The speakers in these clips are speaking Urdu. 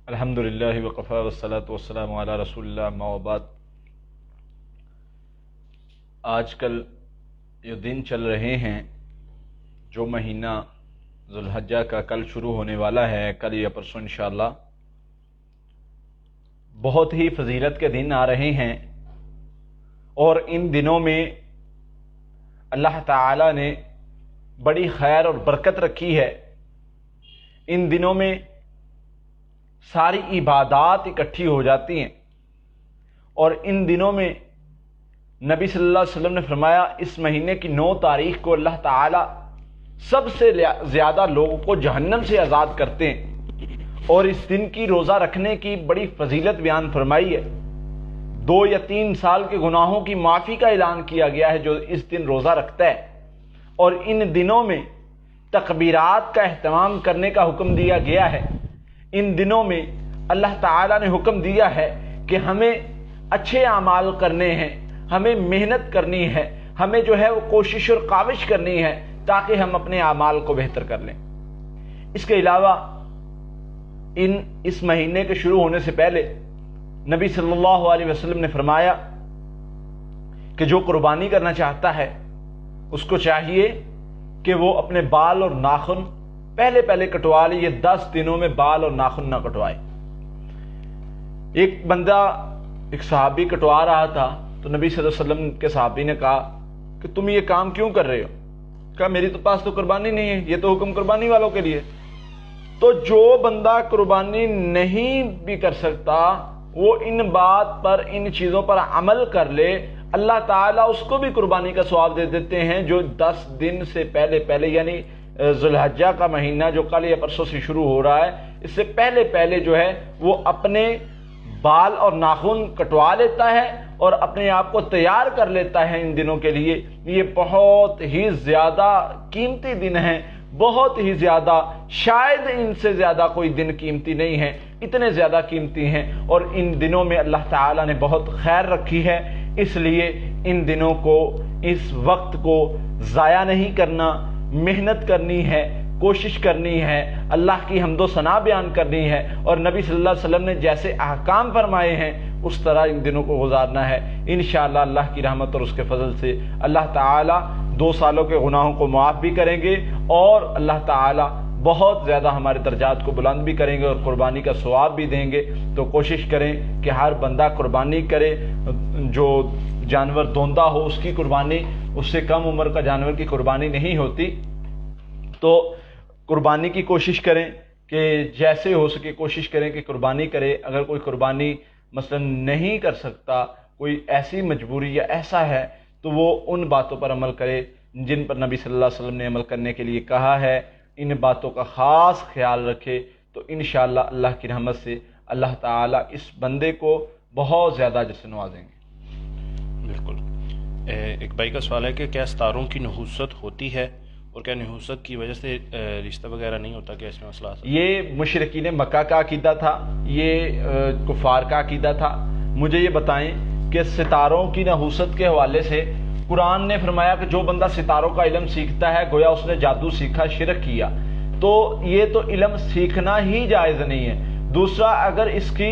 الحمدللہ وقفا والصلاۃ والسلام علی رسول اللہ اما بعد۔ آج کل یہ دن چل رہے ہیں جو مہینہ ذو الحجہ کا کل شروع ہونے والا ہے، کل یا پرسوں انشاءاللہ بہت ہی فضیلت کے دن آ رہے ہیں، اور ان دنوں میں اللہ تعالی نے بڑی خیر اور برکت رکھی ہے۔ ان دنوں میں ساری عبادات اکٹھی ہو جاتی ہیں، اور ان دنوں میں نبی صلی اللہ علیہ وسلم نے فرمایا اس مہینے کی 9 تاریخ کو اللہ تعالی سب سے زیادہ لوگوں کو جہنم سے آزاد کرتے ہیں، اور اس دن کی روزہ رکھنے کی بڑی فضیلت بیان فرمائی ہے۔ 2 یا 3 سال کے گناہوں کی معافی کا اعلان کیا گیا ہے جو اس دن روزہ رکھتا ہے، اور ان دنوں میں تکبیرات کا اہتمام کرنے کا حکم دیا گیا ہے۔ ان دنوں میں اللہ تعالیٰ نے حکم دیا ہے کہ ہمیں اچھے اعمال کرنے ہیں، ہمیں محنت کرنی ہے، ہمیں جو ہے وہ کوشش اور کاوش کرنی ہے تاکہ ہم اپنے اعمال کو بہتر کر لیں۔ اس کے علاوہ اس مہینے کے شروع ہونے سے پہلے نبی صلی اللہ علیہ وسلم نے فرمایا کہ جو قربانی کرنا چاہتا ہے اس کو چاہیے کہ وہ اپنے بال اور ناخن پہلے کٹوا لے۔ یہ 10 دنوں میں بال اور ناخن نہ کٹوائے۔ ایک بندہ ایک صحابی کٹوا رہا تھا تو نبی صلی اللہ علیہ وسلم کے صحابی نے کہا کہ تم یہ کام کیوں کر رہے ہو؟ کہا میری تو پاس تو قربانی نہیں ہے، یہ تو حکم قربانی والوں کے لیے۔ تو جو بندہ قربانی نہیں بھی کر سکتا وہ ان چیزوں پر عمل کر لے، اللہ تعالیٰ اس کو بھی قربانی کا ثواب دے دیتے ہیں۔ جو 10 دن سے پہلے یعنی ذو الحجہ کا مہینہ جو کل یا پرسوں سے شروع ہو رہا ہے، اس سے پہلے جو ہے وہ اپنے بال اور ناخن کٹوا لیتا ہے اور اپنے آپ کو تیار کر لیتا ہے ان دنوں کے لیے۔ یہ بہت ہی زیادہ قیمتی دن ہیں، بہت ہی زیادہ، شاید ان سے زیادہ کوئی دن قیمتی نہیں ہے، اتنے زیادہ قیمتی ہیں، اور ان دنوں میں اللہ تعالیٰ نے بہت خیر رکھی ہے۔ اس لیے ان دنوں کو، اس وقت کو ضائع نہیں کرنا، محنت کرنی ہے، کوشش کرنی ہے، اللہ کی حمد و ثنا بیان کرنی ہے، اور نبی صلی اللہ علیہ وسلم نے جیسے احکام فرمائے ہیں اس طرح ان دنوں کو گزارنا ہے۔ انشاءاللہ اللہ کی رحمت اور اس کے فضل سے اللہ تعالی 2 سالوں کے گناہوں کو معاف بھی کریں گے، اور اللہ تعالی بہت زیادہ ہمارے درجات کو بلند بھی کریں گے اور قربانی کا ثواب بھی دیں گے۔ تو کوشش کریں کہ ہر بندہ قربانی کرے، جو جانور دوندہ ہو اس کی قربانی، اس سے کم عمر کا جانور کی قربانی نہیں ہوتی، تو قربانی کی کوشش کریں کہ جیسے ہو سکے کوشش کریں کہ قربانی کرے۔ اگر کوئی قربانی مثلا نہیں کر سکتا، کوئی ایسی مجبوری یا ایسا ہے، تو وہ ان باتوں پر عمل کرے جن پر نبی صلی اللہ علیہ وسلم نے عمل کرنے کے لیے کہا ہے۔ ان باتوں کا خاص خیال رکھے تو انشاءاللہ اللہ کی رحمت سے اللہ تعالیٰ اس بندے کو بہت زیادہ اجر سے نوازیں گے۔ بالکل۔ ایک بھائی کا سوال ہے کہ کیا ستاروں کی نحوست ہوتی ہے، اور کیا نحوست کی وجہ سے رشتہ وغیرہ نہیں ہوتا؟ کیا اس میں مسئلہ ہے؟ یہ مشرکین مکہ کا عقیدہ تھا، یہ کفار کا عقیدہ تھا۔ مجھے یہ بتائیں کہ ستاروں کی نحوست کے حوالے سے قرآن نے فرمایا کہ جو بندہ ستاروں کا علم سیکھتا ہے گویا اس نے جادو سیکھا، شرک کیا، تو یہ تو علم سیکھنا ہی جائز نہیں ہے۔ دوسرا، اگر اس کی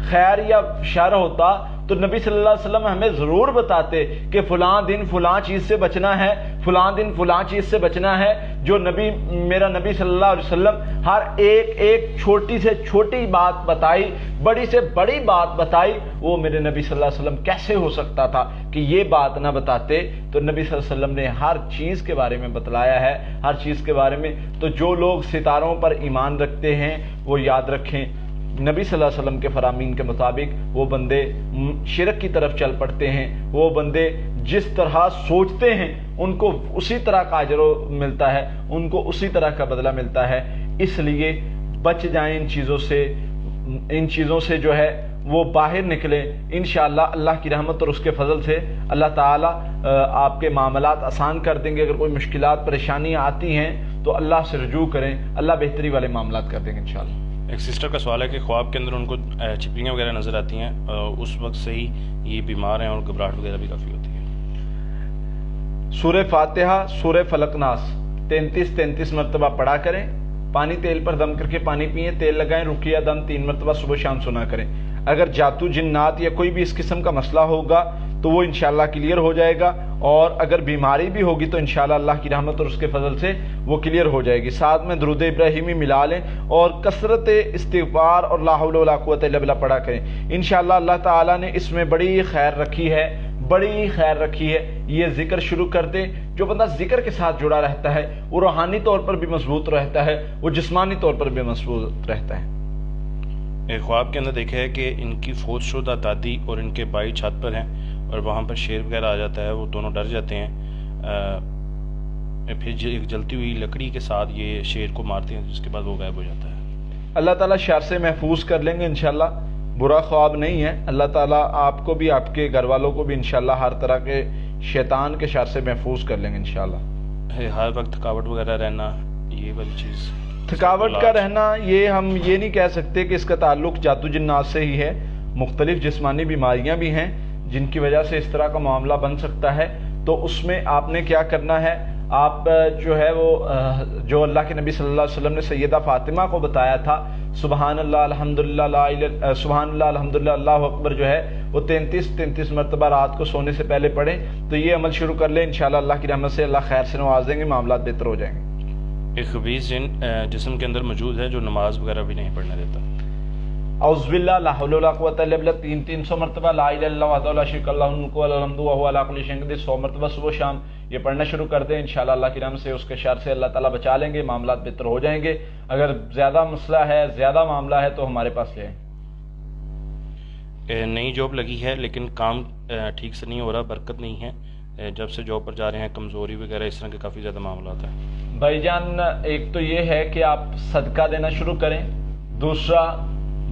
خیر یا شر ہوتا تو نبی صلی اللہ علیہ وسلم ہمیں ضرور بتاتے کہ فلاں دن فلاں چیز سے بچنا ہے، فلاں دن فلاں چیز سے بچنا ہے۔ جو میرا نبی صلی اللہ علیہ وسلم ہر ایک چھوٹی سے چھوٹی بات بتائی، بڑی سے بڑی بات بتائی، وہ میرے نبی صلی اللہ علیہ وسلم کیسے ہو سکتا تھا کہ یہ بات نہ بتاتے؟ تو نبی صلی اللہ علیہ وسلم نے ہر چیز کے بارے میں بتلایا ہے، ہر چیز کے بارے میں۔ تو جو لوگ ستاروں پر ایمان رکھتے ہیں وہ یاد رکھیں نبی صلی اللہ علیہ وسلم کے فرامین کے مطابق وہ بندے شرک کی طرف چل پڑتے ہیں۔ وہ بندے جس طرح سوچتے ہیں ان کو اسی طرح کا اجر ملتا ہے، ان کو اسی طرح کا بدلہ ملتا ہے۔ اس لیے بچ جائیں ان چیزوں سے جو ہے وہ باہر نکلیں۔ انشاءاللہ اللہ کی رحمت اور اس کے فضل سے اللہ تعالیٰ آپ کے معاملات آسان کر دیں گے۔ اگر کوئی مشکلات پریشانیاں آتی ہیں تو اللہ سے رجوع کریں، اللہ بہتری والے معاملات کر دیں گے انشاءاللہ۔ ایک سسٹر کا سوال ہے کہ خواب کے اندر ان کو چھپکلیاں وغیرہ نظر آتی ہیں، اس وقت سے ہی یہ بیمار ہیں اور گھبراہٹ وغیرہ بھی کافی ہوتی ہے۔ سورہ فاتحہ، سورہ فلق ناس 33 مرتبہ پڑھا کریں، پانی تیل پر دم کر کے پانی پئیں، تیل لگائیں، رقیہ دم 3 مرتبہ صبح شام سنا کریں۔ اگر جاتو جنات یا کوئی بھی اس قسم کا مسئلہ ہوگا تو وہ انشاءاللہ کلیئر ہو جائے گا، اور اگر بیماری بھی ہوگی تو انشاءاللہ اللہ کی رحمت اور اس کے فضل سے وہ کلیئر ہو جائے گی۔ ساتھ میں درود ابراہیمی ملا لیں اور کثرت استغفار اور لا حول ولا قوت الا باللہ پڑھا کریں۔ انشاءاللہ اللہ تعالیٰ نے اس میں بڑی خیر رکھی ہے، بڑی خیر رکھی ہے۔ یہ ذکر شروع کر دیں، جو بندہ ذکر کے ساتھ جڑا رہتا ہے وہ روحانی طور پر بھی مضبوط رہتا ہے، وہ جسمانی طور پر بھی مضبوط رہتا ہے۔ ایک خواب کے اندر دیکھا ہے کہ ان کی فوت شدہ دادی اور ان کے بھائی چھت پر ہیں اور وہاں پر شیر وغیرہ آ جاتا ہے، وہ دونوں ڈر جاتے ہیں، پھر ایک جلتی ہوئی لکڑی کے ساتھ یہ شیر کو مارتے ہیں، جس کے بعد وہ غائب ہو جاتا ہے۔ اللہ تعالیٰ شر سے محفوظ کر لیں گے انشاءاللہ، برا خواب نہیں ہے۔ اللہ تعالیٰ آپ کو بھی، آپ کے گھر والوں کو بھی انشاءاللہ ہر طرح کے شیطان کے شر سے محفوظ کر لیں گے انشاءاللہ۔ ہر وقت تھکاوٹ وغیرہ رہنا، یہ والی چیز، تھکاوٹ کا رہنا، یہ ہم یہ نہیں کہہ سکتے کہ اس کا تعلق جادو جنات سے ہی ہے، مختلف جسمانی بیماریاں بھی ہیں جن کی وجہ سے اس طرح کا معاملہ بن سکتا ہے۔ تو اس میں آپ نے کیا کرنا ہے، آپ جو ہے وہ جو اللہ کے نبی صلی اللہ علیہ وسلم نے سیدہ فاطمہ کو بتایا تھا، سبحان اللہ الحمدللہ سبحان اللہ الحمدللہ اللہ اکبر، جو ہے وہ 33 مرتبہ رات کو سونے سے پہلے پڑھیں، تو یہ عمل شروع کر لیں، انشاءاللہ اللہ کی رحمت سے اللہ خیر سے نواز دیں گے، معاملات بہتر ہو جائیں گے۔ ایک خبیث جن جسم کے اندر موجود ہے جو نماز وغیرہ بھی نہیں پڑھنے دیتا۔ اعوذ باللہ لا حول ولا قوت الا باللہ 300 مرتبہ، لا الہ الا اللہ وحدہ لا شریک لہ لہ الملک ولہ الحمد وہو علی کل شیء قدیر 100 مرتبہ صبح شام یہ پڑھنا شروع کر دیں، انشاءاللہ اللہ کی رحمت سے اس کے شر سے اللہ تعالیٰ بچا لیں گے، معاملات بہتر ہو جائیں گے۔ اگر زیادہ مسئلہ ہے، زیادہ معاملہ ہے تو ہمارے پاس لے آئیں۔ نئی جاب لگی ہے لیکن کام ٹھیک سے نہیں ہو رہا، برکت نہیں ہے، جب سے جاب پر جا رہے ہیں کمزوری وغیرہ اس طرح کے کافی زیادہ معاملات ہیں۔ بھائی جان، ایک تو یہ ہے کہ آپ صدقہ دینا شروع کریں، دوسرا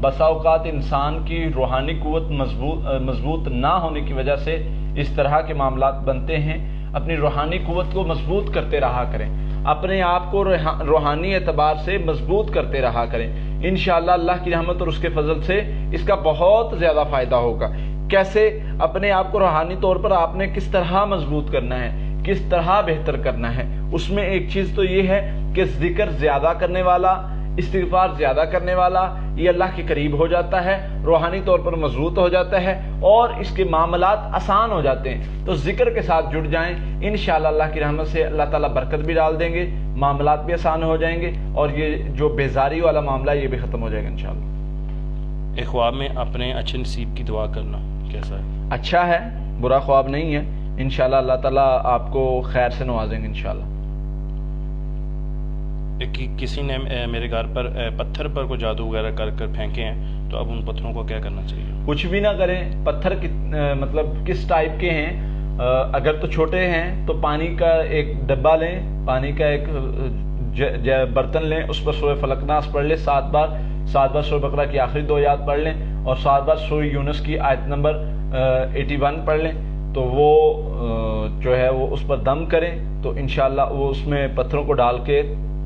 بسا اوقات انسان کی روحانی قوت مضبوط نہ ہونے کی وجہ سے اس طرح کے معاملات بنتے ہیں۔ اپنی روحانی قوت کو مضبوط کرتے رہا کریں، اپنے آپ کو روحانی اعتبار سے مضبوط کرتے رہا کریں، انشاءاللہ اللہ کی رحمت اور اس کے فضل سے اس کا بہت زیادہ فائدہ ہوگا۔ کیسے اپنے آپ کو روحانی طور پر آپ نے کس طرح مضبوط کرنا ہے، کس طرح بہتر کرنا ہے، اس میں ایک چیز تو یہ ہے کہ ذکر زیادہ کرنے والا، استغفار زیادہ کرنے والا یہ اللہ کے قریب ہو جاتا ہے، روحانی طور پر مضبوط ہو جاتا ہے اور اس کے معاملات آسان ہو جاتے ہیں۔ تو ذکر کے ساتھ جڑ جائیں، انشاءاللہ اللہ کی رحمت سے اللہ تعالیٰ برکت بھی ڈال دیں گے، معاملات بھی آسان ہو جائیں گے اور یہ جو بیزاری والا معاملہ یہ بھی ختم ہو جائے گا انشاءاللہ۔ ایک خواب میں اپنے اچھے نصیب کی دعا کرنا کیسا ہے؟ اچھا ہے، برا خواب نہیں ہے، انشاءاللہ اللہ تعالیٰ آپ کو خیر سے نوازیں گے انشاءاللہ۔ کسی نے میرے گھر پر پتھر پر کوئی جادو وغیرہ کر کر پھینکے ہیں، تو اب ان پتھروں کو کیا کرنا چاہیے؟ کچھ بھی نہ کریں۔ پتھر مطلب کس ٹائپ کے ہیں؟ اگر تو چھوٹے ہیں تو پانی کا ایک ڈبہ لیں، پانی کا ایک برتن لیں، اس پر سورہ فلق ناس پڑھ لیں 7 بار، 7 بار سورہ بقرہ کی آخری 2 آیات پڑھ لیں اور 7 بار سورہ یونس کی آیت نمبر 81 پڑھ لیں، تو وہ جو ہے وہ اس پر دم کریں تو انشاءاللہ وہ اس میں پتھروں کو ڈال کے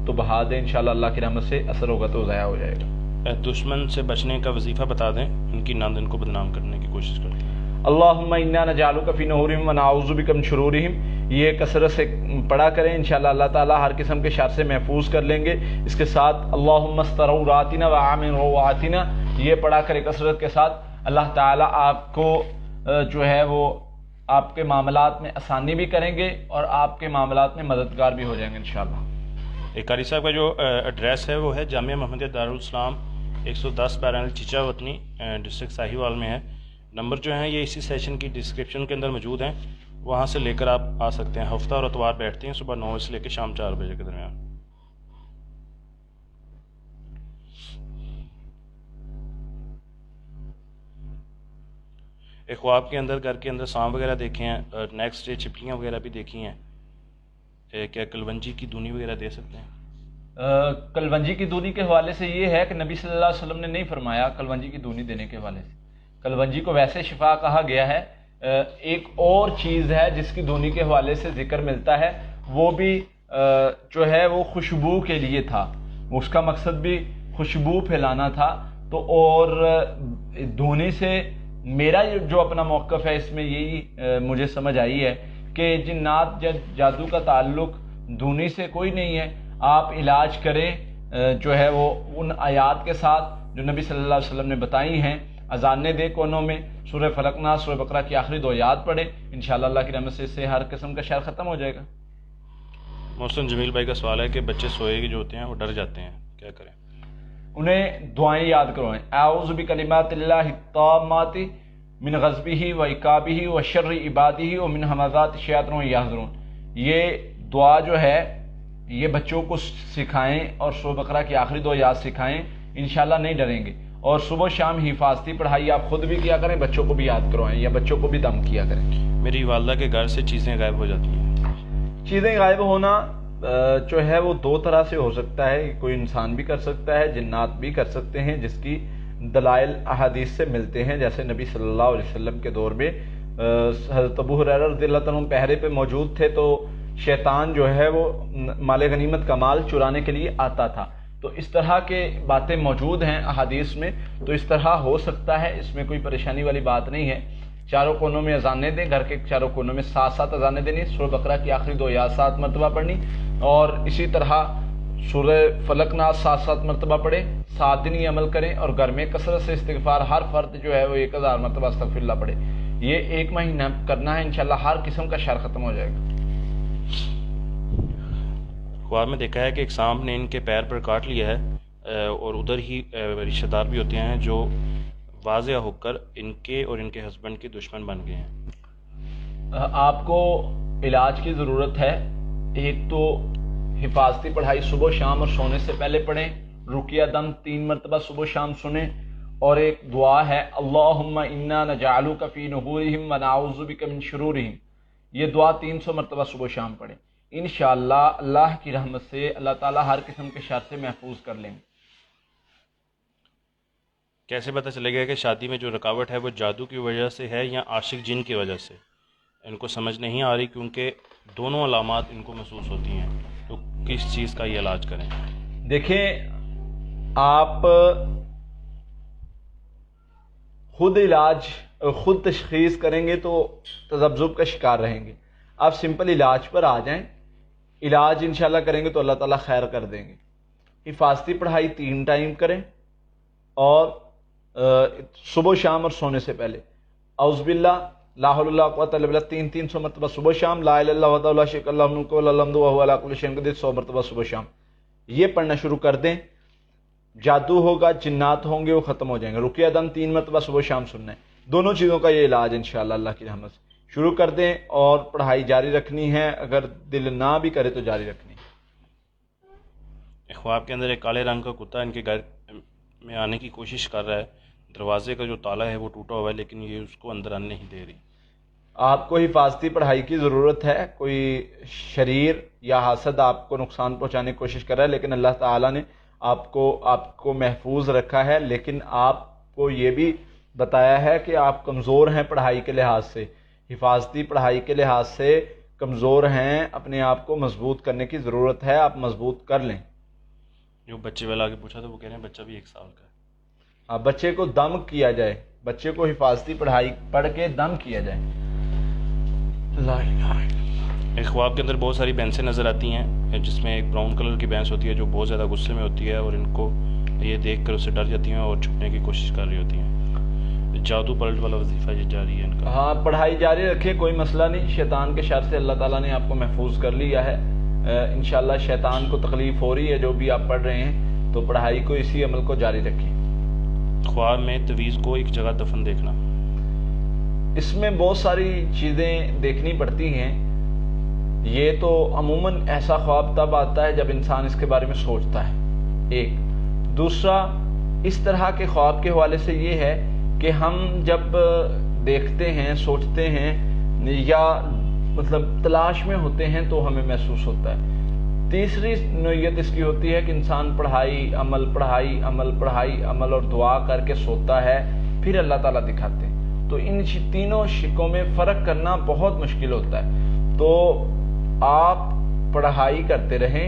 تو بہا دیں، انشاءاللہ اللہ کی رحمت سے اثر ہوگا تو ضائع ہو جائے گا۔ دشمن سے بچنے کا وظیفہ بتا دیں، ان کی ناند ان کو بدنام کرنے کی کوشش کرتے ہیں۔ اللہم انا نجعلک فی نحورہم ونعوذ بک من شرورہم، یہ کثرت سے پڑھا کریں، انشاءاللہ اللہ تعالیٰ ہر قسم کے شر سے محفوظ کر لیں گے۔ اس کے ساتھ اللہم استر عوراتنا وآمن روعاتنا، یہ پڑھا کریں کثرت کے ساتھ، اللہ تعالیٰ آپ کو جو ہے وہ آپ کے معاملات میں آسانی بھی کریں گے اور آپ کے معاملات میں مددگار بھی ہو جائیں گے انشاءاللہ۔ ایک قاری صاحب کا جو ایڈریس ہے وہ ہے جامعہ محمدیہ دارالاسلام 110 بیران چچا وطنی، ڈسٹرکٹ ساہیوال میں ہے۔ نمبر جو ہیں یہ اسی سیشن کی ڈسکرپشن کے اندر موجود ہیں، وہاں سے لے کر آپ آ سکتے ہیں۔ ہفتہ اور اتوار بیٹھتے ہیں صبح 9 سے لے کے شام 4 بجے کے درمیان۔ ایک خواب کے اندر گھر کے اندر سانپ وغیرہ دیکھے ہیں، اور نیکسٹ ڈے چھپکلیاں وغیرہ بھی دیکھی ہیں، کیا کلونجی کی دونی وغیرہ دے سکتے ہیں؟ کلونجی کی دونی کے حوالے سے یہ ہے کہ نبی صلی اللہ علیہ وسلم نے نہیں فرمایا کلونجی کی دونی دینے کے حوالے سے۔ کلونجی کو ویسے شفا کہا گیا ہے۔ ایک اور چیز ہے جس کی دونی کے حوالے سے ذکر ملتا ہے، وہ بھی جو ہے وہ خوشبو کے لیے تھا، اس کا مقصد بھی خوشبو پھیلانا تھا۔ تو اور دونی سے میرا جو اپنا موقف ہے اس میں یہی مجھے سمجھ آئی ہے کہ جنات جادو کا تعلق دھونی سے کوئی نہیں ہے۔ آپ علاج کریں جو ہے وہ ان آیات کے ساتھ جو نبی صلی اللہ علیہ وسلم نے بتائی ہیں اذانیں دے کونوں میں، سورہ فلق ناس سورہ بقرہ کی آخری 2 آیات پڑھے، انشاءاللہ اللہ کی رحمت سے اس سے ہر قسم کا شر ختم ہو جائے گا۔ محسن جمیل بھائی کا سوال ہے کہ بچے سوئے جو ہوتے ہیں وہ ڈر جاتے ہیں، کیا کریں؟ انہیں دعائیں یاد کروائیں، اعوذ بکلمات اللہ التامات من غضبہ و عقابہ و شر عبادہ و من ہمزات الشیاطین یحضرون، یہ دعا جو ہے یہ بچوں کو سکھائیں اور سورہ بقرہ کی آخری 2 آیات سکھائیں، انشاءاللہ نہیں ڈریں گے۔ اور صبح شام حفاظتی پڑھائی آپ خود بھی کیا کریں، بچوں کو بھی یاد کروائیں یا بچوں کو بھی دم کیا کریں۔ میری والدہ کے گھر سے چیزیں غائب ہو جاتی ہیں۔ چیزیں غائب ہونا جو ہے وہ 2 طرح سے ہو سکتا ہے، کوئی انسان بھی کر سکتا ہے، جنات بھی کر سکتے ہیں، جس کی دلائل احادیث سے ملتے ہیں، جیسے نبی صلی اللہ علیہ وسلم کے دور میں حضرت ابو ہریرہ رضی اللہ عنہ پہرے پہ موجود تھے تو شیطان جو ہے وہ مال غنیمت کا مال چرانے کے لیے آتا تھا، تو اس طرح کے باتیں موجود ہیں احادیث میں، تو اس طرح ہو سکتا ہے، اس میں کوئی پریشانی والی بات نہیں ہے۔ چاروں کونوں میں اذانیں دیں، گھر کے چاروں کونوں میں 7 اذانیں دینی، سورہ بقرہ کی آخری 2 آیات 7 مرتبہ پڑھنی، اور اسی طرح سورہ فلق ناس 7 مرتبہ پڑھیں، 7 دن یہ عمل کریں، اور گھر میں کثرت سے استغفار، ہر فرد جو ہے وہ 1000 مرتبہ استغفر اللہ پڑھے، یہ 1 مہینہ کرنا ہے، انشاءاللہ ہر قسم کا شر ختم ہو جائے گا۔ خواب میں دیکھا ہے کہ ایک سانپ نے ان کے پیر پر کاٹ لیا ہے اور ادھر ہی رشتہ دار بھی ہوتے ہیں جو واضح ہو کر ان کے اور ان کے ہسبینڈ کے دشمن بن گئے ہیں۔ آپ کو علاج کی ضرورت ہے، ایک تو حفاظتی پڑھائی صبح شام اور سونے سے پہلے پڑھیں، رقیہ دم 3 مرتبہ صبح شام سنیں، اور ایک دعا ہے اللہم انا نجعلک فی نحورہم ونعوذ بک من شرورہم، یہ دعا 300 مرتبہ صبح شام پڑھیں، انشاءاللہ اللہ کی رحمت سے اللہ تعالیٰ ہر قسم کے شر سے محفوظ کر لیں گے۔ کیسے پتہ چلے گا کہ شادی میں جو رکاوٹ ہے وہ جادو کی وجہ سے ہے یا عاشق جن کی وجہ سے؟ ان کو سمجھ نہیں آ رہی کیونکہ دونوں علامات ان کو محسوس ہوتی ہیں، تو کس چیز کا یہ علاج کریں؟ دیکھیں، آپ خود تشخیص کریں گے تو تذبذب کا شکار رہیں گے۔ آپ سمپل علاج پر آ جائیں، علاج انشاءاللہ کریں گے تو اللہ تعالیٰ خیر کر دیں گے۔ حفاظتی پڑھائی 3 ٹائم کریں، اور صبح شام اور سونے سے پہلے اعوذ باللہ لا حول ولا قوۃ الا باللہ 300 مرتبہ صبح شام، لا الہ الا اللہ وحدہ لا شریک لہ لہ الملک ولہ الحمد وہو علی کل شیء قدیر 100 مرتبہ صبح شام، یہ پڑھنا شروع کر دیں۔ جادو ہوگا، جنات ہوں گے، وہ ختم ہو جائیں گے۔ رقیہ دم 3 مرتبہ صبح شام سننا ہے، دونوں چیزوں کا یہ علاج انشاءاللہ اللہ کی رحمت سے شروع کر دیں، اور پڑھائی جاری رکھنی ہے، اگر دل نہ بھی کرے تو جاری رکھنی ہے۔ خواب کے اندر ایک کالے رنگ کا کتا ان کے گھر میں آنے کی کوشش کر رہا ہے، دروازے کا جو تالا ہے وہ ٹوٹا ہوا ہے لیکن یہ اس کو اندر آنے نہیں دے رہی۔ آپ کو حفاظتی پڑھائی کی ضرورت ہے، کوئی شریر یا حاسد آپ کو نقصان پہنچانے کی کوشش کر رہا ہے، لیکن اللہ تعالیٰ نے آپ کو محفوظ رکھا ہے، لیکن آپ کو یہ بھی بتایا ہے کہ آپ کمزور ہیں پڑھائی کے لحاظ سے، حفاظتی پڑھائی کے لحاظ سے کمزور ہیں، اپنے آپ کو مضبوط کرنے کی ضرورت ہے، آپ مضبوط کر لیں۔ جو بچے والا آگے پوچھا تھا وہ کہہ رہے ہیں بچہ بھی 1 سال کا ہے۔ بچے کو دم کیا جائے، بچے کو حفاظتی پڑھائی پڑھ کے دم کیا جائے۔ ایک خواب کے اندر بہت ساری بھینسیں نظر آتی ہیں، جس میں ایک براؤن کلر کی بھینس ہوتی ہے جو بہت زیادہ غصے میں ہوتی ہے، اور ان کو یہ دیکھ کر اسے ڈر جاتی ہیں اور چھپنے کی کوشش کر رہی ہوتی ہیں۔ جادو پلٹ والا وظیفہ یہ جاری ہے ان کا۔ ہاں، پڑھائی جاری رکھے، کوئی مسئلہ نہیں، شیطان کے شر سے اللہ تعالیٰ نے آپ کو محفوظ کر لیا ہے۔ انشاءاللہ شیطان کو تکلیف ہو رہی ہے جو بھی آپ پڑھ رہے ہیں، تو پڑھائی کو اسی عمل کو جاری رکھیں۔ خواب میں تعویذ کو ایک جگہ دفن دیکھنا، اس میں بہت ساری چیزیں دیکھنی پڑتی ہیں، یہ تو عموماً ایسا خواب تب آتا ہے جب انسان اس کے بارے میں سوچتا ہے، ایک دوسرا اس طرح کے خواب کے حوالے سے یہ ہے کہ ہم جب دیکھتے ہیں، سوچتے ہیں، یا مطلب تلاش میں ہوتے ہیں تو ہمیں محسوس ہوتا ہے۔ تیسری نوعیت اس کی ہوتی ہے کہ انسان پڑھائی عمل اور دعا کر کے سوتا ہے، پھر اللہ تعالیٰ دکھاتے ہیں، تو ان تینوں شکوں میں فرق کرنا بہت مشکل ہوتا ہے۔ تو آپ پڑھائی کرتے رہیں،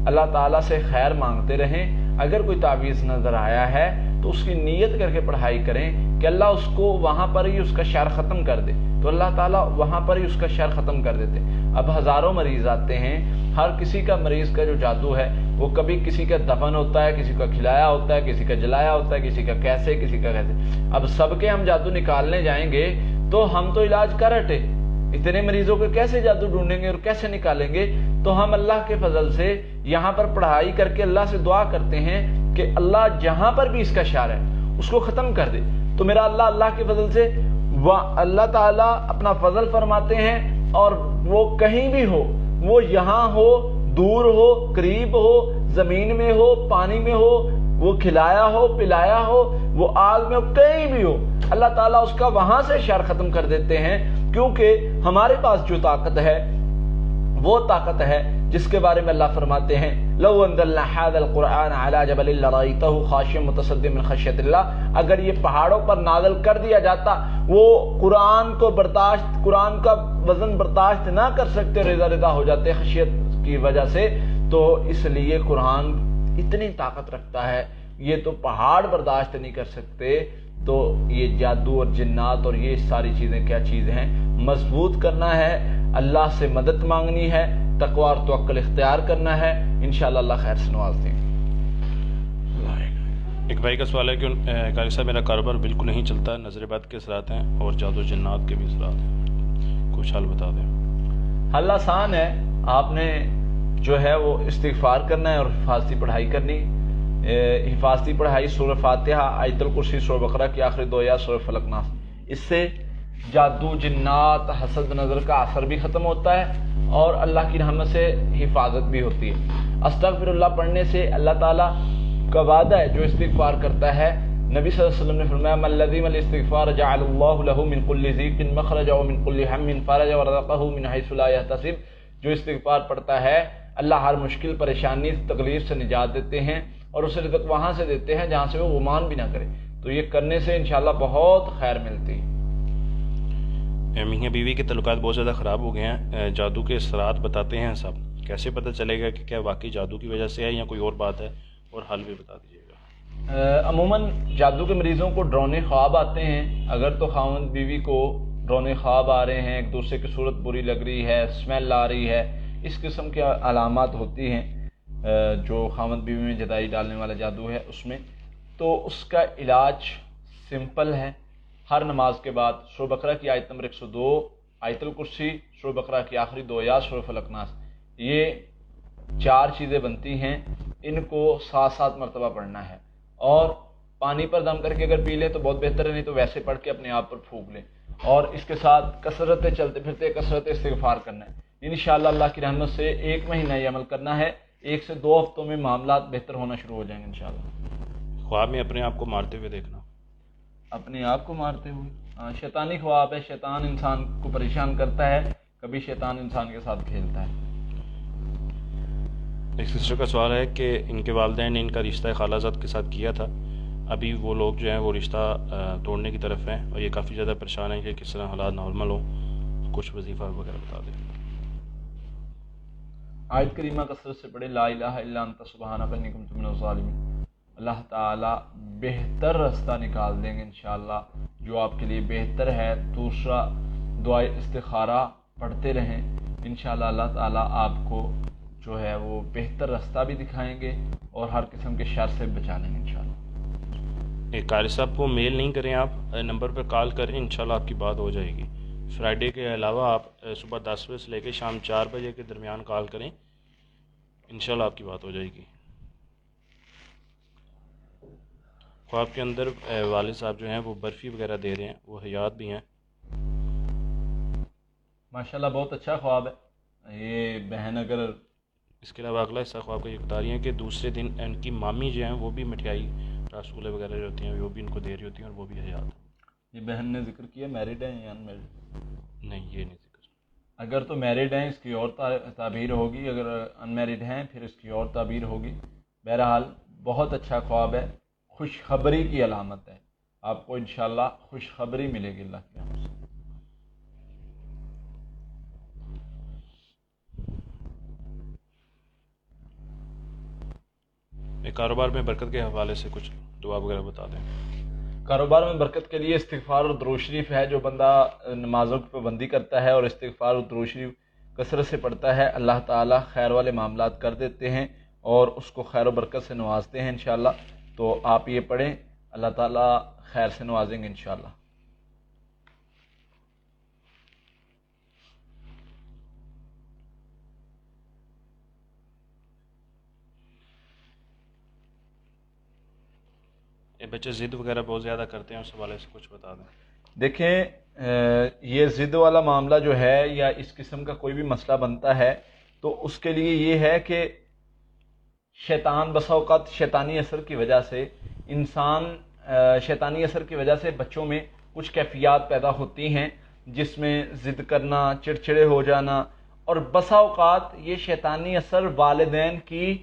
اللہ تعالیٰ سے خیر مانگتے رہیں، اگر کوئی تعویذ نظر آیا ہے تو اس کی نیت کر کے پڑھائی کریں کہ اللہ اس کو وہاں پر ہی اس کا شر ختم کر دے، تو اللہ تعالیٰ وہاں پر ہی اس کا شر ختم کر دیتے۔ اب ہزاروں مریض آتے ہیں، ہر کسی کا مریض کا جو جادو ہے وہ کبھی کسی کا دفن ہوتا ہے، کسی کا کھلایا ہوتا ہے، کسی کا جلایا ہوتا ہے، کسی کا کیسے، کسی کا کیسے۔ اب سب کے ہم جادو نکالنے جائیں گے تو ہم تو علاج کر ہٹے، اتنے مریضوں کے کیسے جادو ڈھونڈیں گے اور کیسے نکالیں گے؟ تو ہم اللہ کے فضل سے یہاں پر پڑھائی کر کے اللہ سے دعا کرتے ہیں کہ اللہ جہاں پر بھی اس کا شر ہے اس کو ختم کر دے۔ تو میرا اللہ کے فضل سے اللہ تعالیٰ اپنا فضل فرماتے ہیں، اور وہ کہیں بھی ہو، وہ یہاں ہو، دور ہو، قریب ہو، زمین میں ہو، پانی میں ہو، وہ کھلایا ہو، پلایا ہو، وہ آگ میں ہو، کہیں بھی ہو، اللہ تعالیٰ اس کا وہاں سے شر ختم کر دیتے ہیں، کیونکہ ہمارے پاس جو طاقت ہے وہ طاقت ہے جس کے بارے میں اللہ فرماتے ہیں لو انزلنا هذا القرآن على جبل لرأيته خاشعا متصدعا من خشیۃ اللہ، اگر یہ پہاڑوں پر نازل کر دیا جاتا، وہ قرآن کا وزن برداشت نہ کر سکتے، ریزہ ریزہ ہو جاتے خشیت کی وجہ سے۔ تو اس لیے قرآن اتنی طاقت رکھتا ہے، یہ تو پہاڑ برداشت نہیں کر سکتے۔ تو یہ جادو اور جنات اور یہ ساری چیزیں کیا چیز ہیں؟ مضبوط کرنا ہے، اللہ سے مدد مانگنی ہے، تقوی اور توکل اختیار کرنا ہے، انشاءاللہ اللہ خیر سے نواز دیں گے۔ ایک بھائی کا سوال ہے کہ قاری صاحب میرا کاروبار بالکل نہیں چلتا، نظر بد کے اثرات ہیں اور جادو جنات کے بھی اثرات ہیں، کچھ حل بتا دیں۔ حل آسان ہے، آپ نے جو ہے وہ استغفار کرنا ہے اور حفاظتی پڑھائی کرنی۔ حفاظتی پڑھائی سورہ فاتحہ، آیت الکرسی، سورہ بقرہ کی آخری 2 آیات، سورہ فلق ناس، اس سے جادو جنات حسد نظر کا اثر بھی ختم ہوتا ہے اور اللہ کی رحمت سے حفاظت بھی ہوتی ہے۔ استغفر اللہ پڑھنے سے اللہ تعالیٰ کا وعدہ ہے، جو استغفار کرتا ہے، نبی صلی اللہ علیہ وسلم نے فرمایا من لزم الاستغفار جعل اللہ له من كل ضيق مخرجا ومن كل هم فرجا ورزقه من حيث لا يحتسب۔ جو استغفار پڑھتا ہے اللہ ہر مشکل، پریشانی، تکلیف سے نجات دیتے ہیں اور اسے رزق وہاں سے دیتے ہیں جہاں سے وہ گمان بھی نہ کرے۔ تو یہ کرنے سے انشاءاللہ بہت خیر ملتی ہے۔ میاں بیوی کے تعلقات بہت زیادہ خراب ہو گئے ہیں، جادو کے اثرات بتاتے ہیں سب، کیسے پتہ چلے گا کہ کیا واقعی جادو کی وجہ سے ہے یا کوئی اور بات ہے، اور حل بھی بتا دیجیے گا۔ عموماً جادو کے مریضوں کو ڈرونے خواب آتے ہیں، اگر تو خاوند بیوی کو ڈرونے خواب آ رہے ہیں، ایک دوسرے کی صورت بری لگ رہی ہے، اسمیل آ رہی ہے، اس قسم کی علامات ہوتی ہیں جو خاوند بیوی میں جدائی ڈالنے والا جادو ہے اس میں، تو اس کا علاج سمپل ہے۔ ہر نماز کے بعد سورہ بقرہ کی آیت نمبر 102، آیت الکرسی، سورہ بقرہ کی آخری 2 آیات، سورہ فلق ناس، یہ 4 چیزیں بنتی ہیں، ان کو 7 مرتبہ پڑھنا ہے، اور پانی پر دم کر کے اگر پی لیں تو بہت بہتر ہے، نہیں تو ویسے پڑھ کے اپنے آپ پر پھونک لیں، اور اس کے ساتھ کثرت چلتے پھرتے کثرت استغفار کرنا ہے۔ انشاءاللہ اللہ کی رحمت سے 1 مہینہ یہ عمل کرنا ہے، 1 سے 2 ہفتوں میں معاملات بہتر ہونا شروع ہو جائیں گے انشاءاللہ۔ خواب میں اپنے آپ کو مارتے ہوئے دیکھنا، اپنے آپ کو مارتے ہوئے، شیطانی خواب ہے، شیطان انسان کو پریشان کرتا ہے، کبھی شیطان انسان کے ساتھ کھیلتا ہے۔ ایک سسٹر کا سوال ہے کہ ان کے والدین نے ان کا رشتہ خالہ زاد کے ساتھ کیا تھا، ابھی وہ لوگ جو ہیں وہ رشتہ توڑنے کی طرف ہیں، اور یہ کافی زیادہ پریشان ہیں کہ کس طرح حالات نارمل ہوں، کچھ وظیفہ وغیرہ بتا دیں۔ آیت کریمہ کثرت سے پڑھے، لا الہ الا انت سبحانک انی کنت من الظالمین۔ اللہ تعالیٰ بہتر راستہ نکال دیں گے انشاءاللہ، جو آپ کے لیے بہتر ہے۔ دوسرا دعائے استخارہ پڑھتے رہیں، انشاءاللہ اللہ تعالیٰ آپ کو جو ہے وہ بہتر راستہ بھی دکھائیں گے اور ہر قسم کے شر سے بچا لیں گے انشاءاللہ۔ ایک قاری صاحب کو میل نہیں کریں، آپ نمبر پہ کال کریں، انشاءاللہ آپ کی بات ہو جائے گی۔ فرائیڈے کے علاوہ آپ صبح 10 بجے سے لے کے شام 4 بجے کے درمیان کال کریں، انشاءاللہ آپ کی بات ہو جائے گی۔ خواب کے اندر والد صاحب جو ہیں وہ برفی وغیرہ دے رہے ہیں، وہ حیات بھی ہیں۔ ماشاءاللہ بہت اچھا خواب ہے یہ بہن۔ اگر اس کے علاوہ اگلا حصہ خواب کا یہ بتا رہی ہیں کہ دوسرے دن ان کی مامی جو ہیں وہ بھی مٹھائی رسگلے وغیرہ جو ہوتی ہیں وہ بھی ان کو دے رہی ہوتی ہیں، اور وہ بھی حیات۔ یہ بہن نے ذکر کیا میرڈ ہیں یا ان میرڈ؟ نہیں، یہ نہیں ذکر۔ اگر تو میرڈ ہیں اس کی اور تعبیر ہوگی، اگر ان میرڈ ہیں پھر اس کی اور تعبیر ہوگی۔ بہرحال بہت اچھا خواب ہے، خوشخبری کی علامت ہے، آپ کو انشاءاللہ خوشخبری ملے گی اللہ کی رحمت سے۔ کاروبار میں برکت کے حوالے سے کچھ دعا وغیرہ بتا دیں۔ کاروبار میں برکت کے لیے استغفار اور درود شریف ہے، جو بندہ نمازوں کی پابندی کرتا ہے اور استغفار اور درود شریف کثرت سے پڑھتا ہے، اللہ تعالیٰ خیر والے معاملات کر دیتے ہیں اور اس کو خیر و برکت سے نوازتے ہیں انشاءاللہ. تو آپ یہ پڑھیں, اللہ تعالیٰ خیر سے نوازیں گے انشاءاللہ. یہ بچے ضد وغیرہ بہت زیادہ کرتے ہیں, اس حوالے سے کچھ بتا دیں. دیکھیں یہ ضد والا معاملہ جو ہے یا اس قسم کا کوئی بھی مسئلہ بنتا ہے تو اس کے لیے یہ ہے کہ شیطان بسا اوقات شیطانی اثر کی وجہ سے شیطانی اثر کی وجہ سے بچوں میں کچھ کیفیات پیدا ہوتی ہیں جس میں ضد کرنا, چڑچڑے ہو جانا, اور بسا اوقات یہ شیطانی اثر والدین کی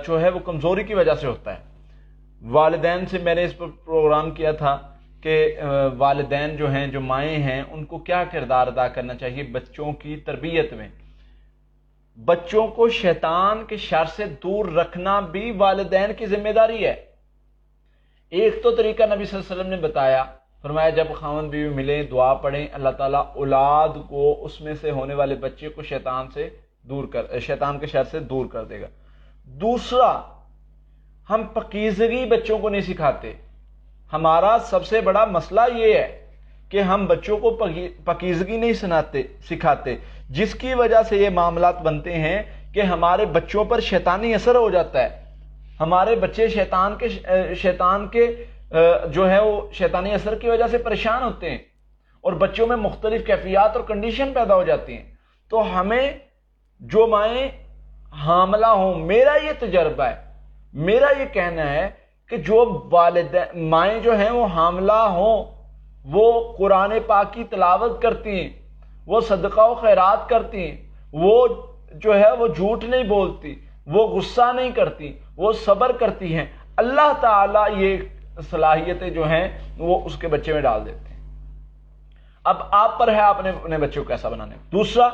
جو ہے وہ کمزوری کی وجہ سے ہوتا ہے. والدین سے میں نے اس پر پروگرام کیا تھا کہ والدین جو ہیں, جو مائیں ہیں, ان کو کیا کردار ادا کرنا چاہیے بچوں کی تربیت میں. بچوں کو شیطان کے شر سے دور رکھنا بھی والدین کی ذمہ داری ہے. ایک تو طریقہ نبی صلی اللہ علیہ وسلم نے بتایا, فرمایا جب خاوند بیوی ملیں دعا پڑھیں, اللہ تعالیٰ اولاد کو اس میں سے ہونے والے بچے کو شیطان کے شر سے دور کر دے گا. دوسرا, ہم پاکیزگی بچوں کو نہیں سکھاتے. ہمارا سب سے بڑا مسئلہ یہ ہے کہ ہم بچوں کو پاکیزگی نہیں سکھاتے, جس کی وجہ سے یہ معاملات بنتے ہیں کہ ہمارے بچوں پر شیطانی اثر ہو جاتا ہے. ہمارے بچے شیطان کے جو ہے وہ شیطانی اثر کی وجہ سے پریشان ہوتے ہیں اور بچوں میں مختلف کیفیات اور کنڈیشن پیدا ہو جاتی ہیں. تو ہمیں جو مائیں حاملہ ہوں, میرا یہ تجربہ ہے, میرا یہ کہنا ہے کہ جو والدین مائیں جو ہیں وہ حاملہ ہوں, وہ قرآن پاک کی تلاوت کرتی ہیں, وہ صدقہ و خیرات کرتی ہیں, وہ جو ہے وہ جھوٹ نہیں بولتی, وہ غصہ نہیں کرتی, وہ صبر کرتی ہیں. اللہ تعالیٰ یہ صلاحیتیں جو ہیں وہ اس کے بچے میں ڈال دیتے ہیں. اب آپ پر ہے آپ نے اپنے بچوں کو کیسا بنانے. دوسرا,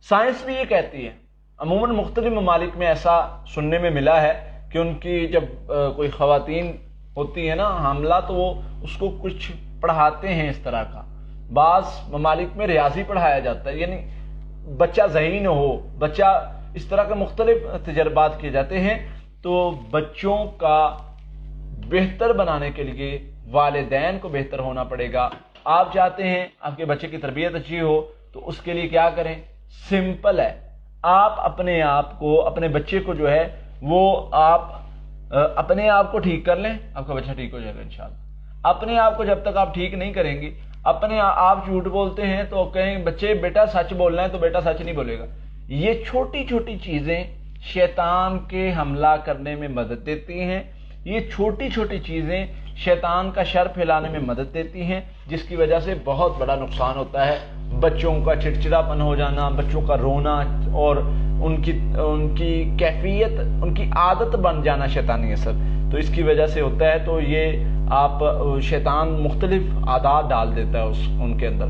سائنس بھی یہ کہتی ہے, عموماً مختلف ممالک میں ایسا سننے میں ملا ہے کہ ان کی جب کوئی خواتین ہوتی ہے نا حاملہ, تو وہ اس کو کچھ پڑھاتے ہیں اس طرح کا. بعض ممالک میں ریاضی پڑھایا جاتا ہے, یعنی بچہ ذہین ہو, بچہ اس طرح کے مختلف تجربات کیے جاتے ہیں. تو بچوں کا بہتر بنانے کے لیے والدین کو بہتر ہونا پڑے گا. آپ چاہتے ہیں آپ کے بچے کی تربیت اچھی ہو تو اس کے لیے کیا کریں؟ سمپل ہے, آپ اپنے آپ کو, اپنے بچے کو جو ہے وہ آپ اپنے آپ کو ٹھیک کر لیں, آپ کا بچہ ٹھیک ہو جائے گا انشاءاللہ. اپنے آپ کو جب تک آپ ٹھیک نہیں کریں گی, اپنے آپ جھوٹ بولتے ہیں تو کہیں بچے بیٹا سچ بولنا ہے تو بیٹا سچ نہیں بولے گا. یہ چھوٹی چھوٹی چیزیں شیطان کے حملہ کرنے میں مدد دیتی ہیں. یہ چھوٹی چھوٹی چیزیں شیطان کا شر پھیلانے میں مدد دیتی ہیں, جس کی وجہ سے بہت بڑا نقصان ہوتا ہے. بچوں کا چڑچڑاپن ہو جانا, بچوں کا رونا اور ان کی کیفیت, ان کی عادت بن جانا شیطانی اثر, تو اس کی وجہ سے ہوتا ہے. تو یہ آپ شیطان مختلف عادات ڈال دیتا ہے ان کے اندر.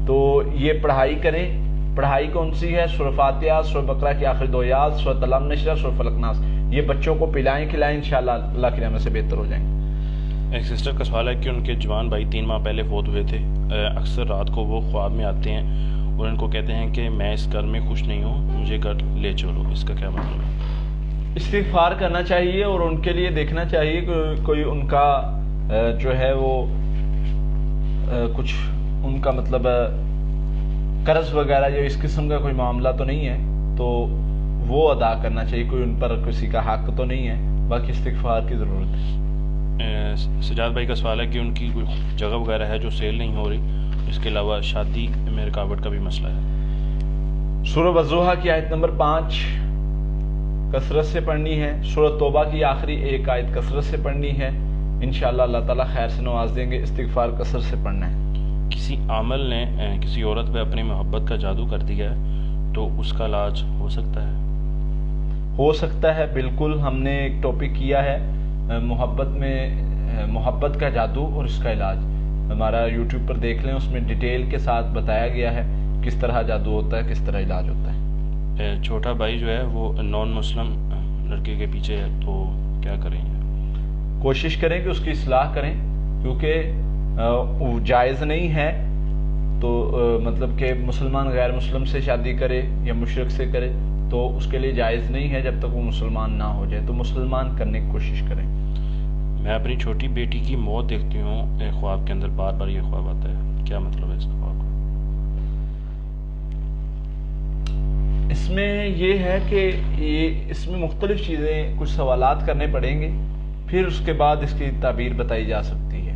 تو یہ پڑھائی کریں. پڑھائی کون سی ہے؟ سورہ فاتحہ, سورہ بقرہ کی آخری 2 آیات, سورہ علم نشرہ, سورہ فلق ناس. یہ بچوں کو پلائیں کھلائیں, انشاءاللہ اللہ کی رحمت سے بہتر ہو جائیں گے. ایک سسٹر کا سوال ہے کہ ان کے جوان بھائی 3 ماہ پہلے فوت ہوئے تھے. اکثر رات کو وہ خواب میں آتے ہیں اور ان کو کہتے ہیں کہ میں اس گھر میں خوش نہیں ہوں, مجھے گھر لے چلو. اس کا کیا مطلب ہے؟ استغفار کرنا چاہیے اور ان کے لیے دیکھنا چاہیے کہ کوئی ان کا جو ہے وہ کچھ ان کا مطلب قرض وغیرہ یا اس قسم کا کوئی معاملہ تو نہیں ہے, تو وہ ادا کرنا چاہیے. کوئی ان پر کسی کا حق تو نہیں ہے, باقی استغفار کی ضرورت ہے. سجاد بھائی کا سوال ہے کہ ان کی کوئی جگہ وغیرہ ہے جو سیل نہیں ہو رہی, اس کے علاوہ شادی میں رکاوٹ کا بھی مسئلہ ہے. سورہ والضحیٰ کی آیت نمبر 5 کثرت سے پڑھنی ہے. سورہ توبہ کی آخری 1 آیت کثرت سے پڑھنی ہے. انشاءاللہ اللہ تعالیٰ خیر سے نواز دیں گے. استغفار کثرت سے پڑھنا ہے. کسی عامل نے کسی عورت پہ اپنی محبت کا جادو کر دیا ہے تو اس کا علاج ہو سکتا ہے؟ ہو سکتا ہے, بالکل. ہم نے ایک ٹاپک کیا ہے محبت کا جادو اور اس کا علاج. ہمارا یوٹیوب پر دیکھ لیں, اس میں ڈیٹیل کے ساتھ بتایا گیا ہے کس طرح جادو ہوتا ہے, کس طرح علاج ہوتا ہے. چھوٹا بھائی جو ہے وہ نان مسلم لڑکے کے پیچھے ہے, تو کیا کریں گے؟ کوشش کریں کہ اس کی اصلاح کریں, کیونکہ جائز نہیں ہے. تو مطلب کہ مسلمان غیر مسلم سے شادی کرے یا مشرک سے کرے تو اس کے لیے جائز نہیں ہے جب تک وہ مسلمان نہ ہو جائے. تو مسلمان کرنے کی کوشش کریں. میں اپنی چھوٹی بیٹی کی موت دیکھتی ہوں خواب کے اندر، بار بار یہ خواب آتا ہے، کیا مطلب ہے اس خواب کا؟ اس میں یہ ہے کہ اس میں مختلف چیزیں، کچھ سوالات کرنے پڑیں گے، پھر اس کے بعد اس کی تعبیر بتائی جا سکتی ہے.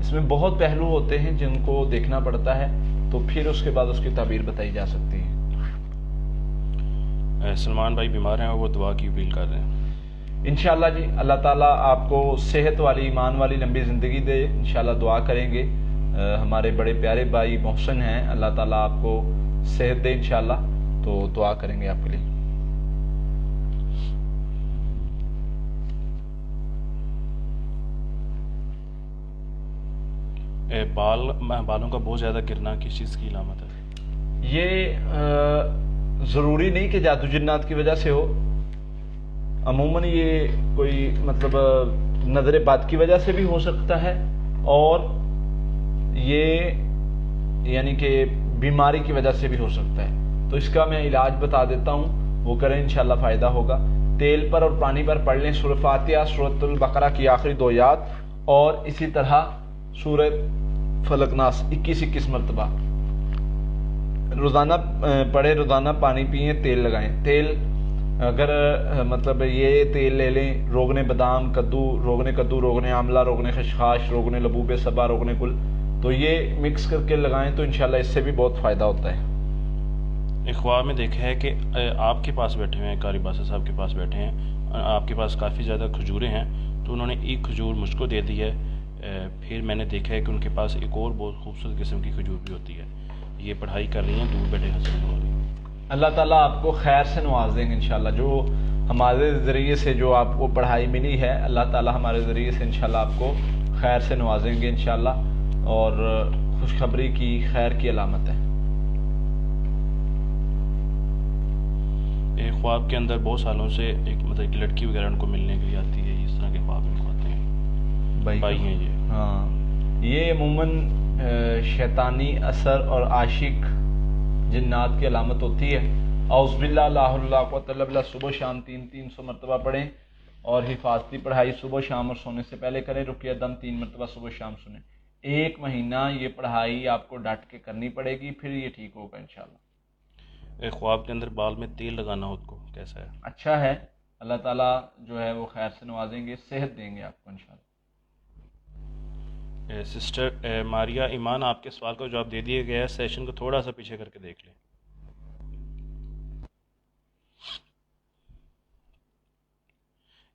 اس میں بہت پہلو ہوتے ہیں جن کو دیکھنا پڑتا ہے، تو پھر اس کے بعد اس کی تعبیر بتائی جا سکتی ہے. سلمان بھائی بیمار ہیں اور وہ دعا کی اپیل کر رہے ہیں. انشاءاللہ جی، اللہ تعالیٰ آپ کو صحت والی، ایمان والی لمبی زندگی دے. انشاءاللہ دعا کریں گے. ہمارے بڑے پیارے بھائی محسن ہیں، اللہ تعالیٰ آپ کو صحت دے انشاءاللہ، تو دعا کریں گے آپ کے لیے. بالوں کا بہت زیادہ گرنا کس چیز کی علامت ہے؟ یہ ضروری نہیں کہ جادو جنات کی وجہ سے ہو. عموماً یہ کوئی مطلب نظر بد کی وجہ سے بھی ہو سکتا ہے، اور یہ یعنی کہ بیماری کی وجہ سے بھی ہو سکتا ہے. تو اس کا میں علاج بتا دیتا ہوں، وہ کریں انشاءاللہ فائدہ ہوگا. تیل پر اور پانی پر پڑھ لیں سورہ فاتحہ، سورۃ البقرہ کی آخری 2 آیات، اور اسی طرح سورہ فلق ناس 21 مرتبہ روزانہ پڑھیں. روزانہ پانی پئیں، تیل لگائیں. تیل اگر مطلب یہ تیل لے لیں، روغن بادام، کدو، روغن آملہ، روغن خشخاش، روغن لبوب صبا، روغن گل، تو یہ مکس کر کے لگائیں تو انشاءاللہ اس سے بھی بہت فائدہ ہوتا ہے. ایک خواب میں دیکھا ہے کہ آپ کے پاس بیٹھے ہوئے ہیں، قاری باسط صاحب کے پاس بیٹھے ہیں، آپ کے پاس کافی زیادہ کھجوریں ہیں، تو انہوں نے ایک کھجور مجھ کو دے دی ہے. پھر میں نے دیکھا ہے کہ ان کے پاس ایک اور بہت خوبصورت قسم کی کھجور بھی ہوتی ہے. یہ پڑھائی کر رہی ہیں، دور بیٹھے حسن والی. اللہ تعالیٰ آپ کو خیر سے نواز دیں گے انشاءاللہ. جو ہمارے ذریعے سے جو آپ کو پڑھائی ملی ہے، اللہ تعالیٰ ہمارے ذریعے سے انشاءاللہ آپ کو خیر سے نوازیں گے انشاءاللہ، اور خوشخبری کی، خیر کی علامت ہے. ایک خواب کے اندر بہت سالوں سے ایک مطلب ایک لڑکی وغیرہ ان کو ملنے کے لیے آتی ہے، اس طرح کے خواب ان کو آتے ہیں. بھائی ہیں یہ. ہاں، یہ عموماً شیطانی اثر اور عاشق جنات کی علامت ہوتی ہے. اعوذ باللہ، لا حول ولا قوۃ الا باللہ صبح شام 300 مرتبہ پڑھیں، اور حفاظتی پڑھائی صبح شام اور سونے سے پہلے کریں. رقیہ دم 3 مرتبہ صبح شام سنیں. 1 مہینہ یہ پڑھائی آپ کو ڈٹ کے کرنی پڑے گی، پھر یہ ٹھیک ہوگا انشاءاللہ. ایک خواب کے اندر بال میں تیل لگانا ہو کو کیسا ہے؟ اچھا ہے، اللہ تعالیٰ جو ہے وہ خیر سے نوازیں گے، صحت دیں گے آپ کو انشاءاللہ. سسٹر ماریا ایمان، آپ کے سوال کا جواب دے دیا گیا ہے. سیشن کو تھوڑا سا پیچھے کر کے دیکھ لیں.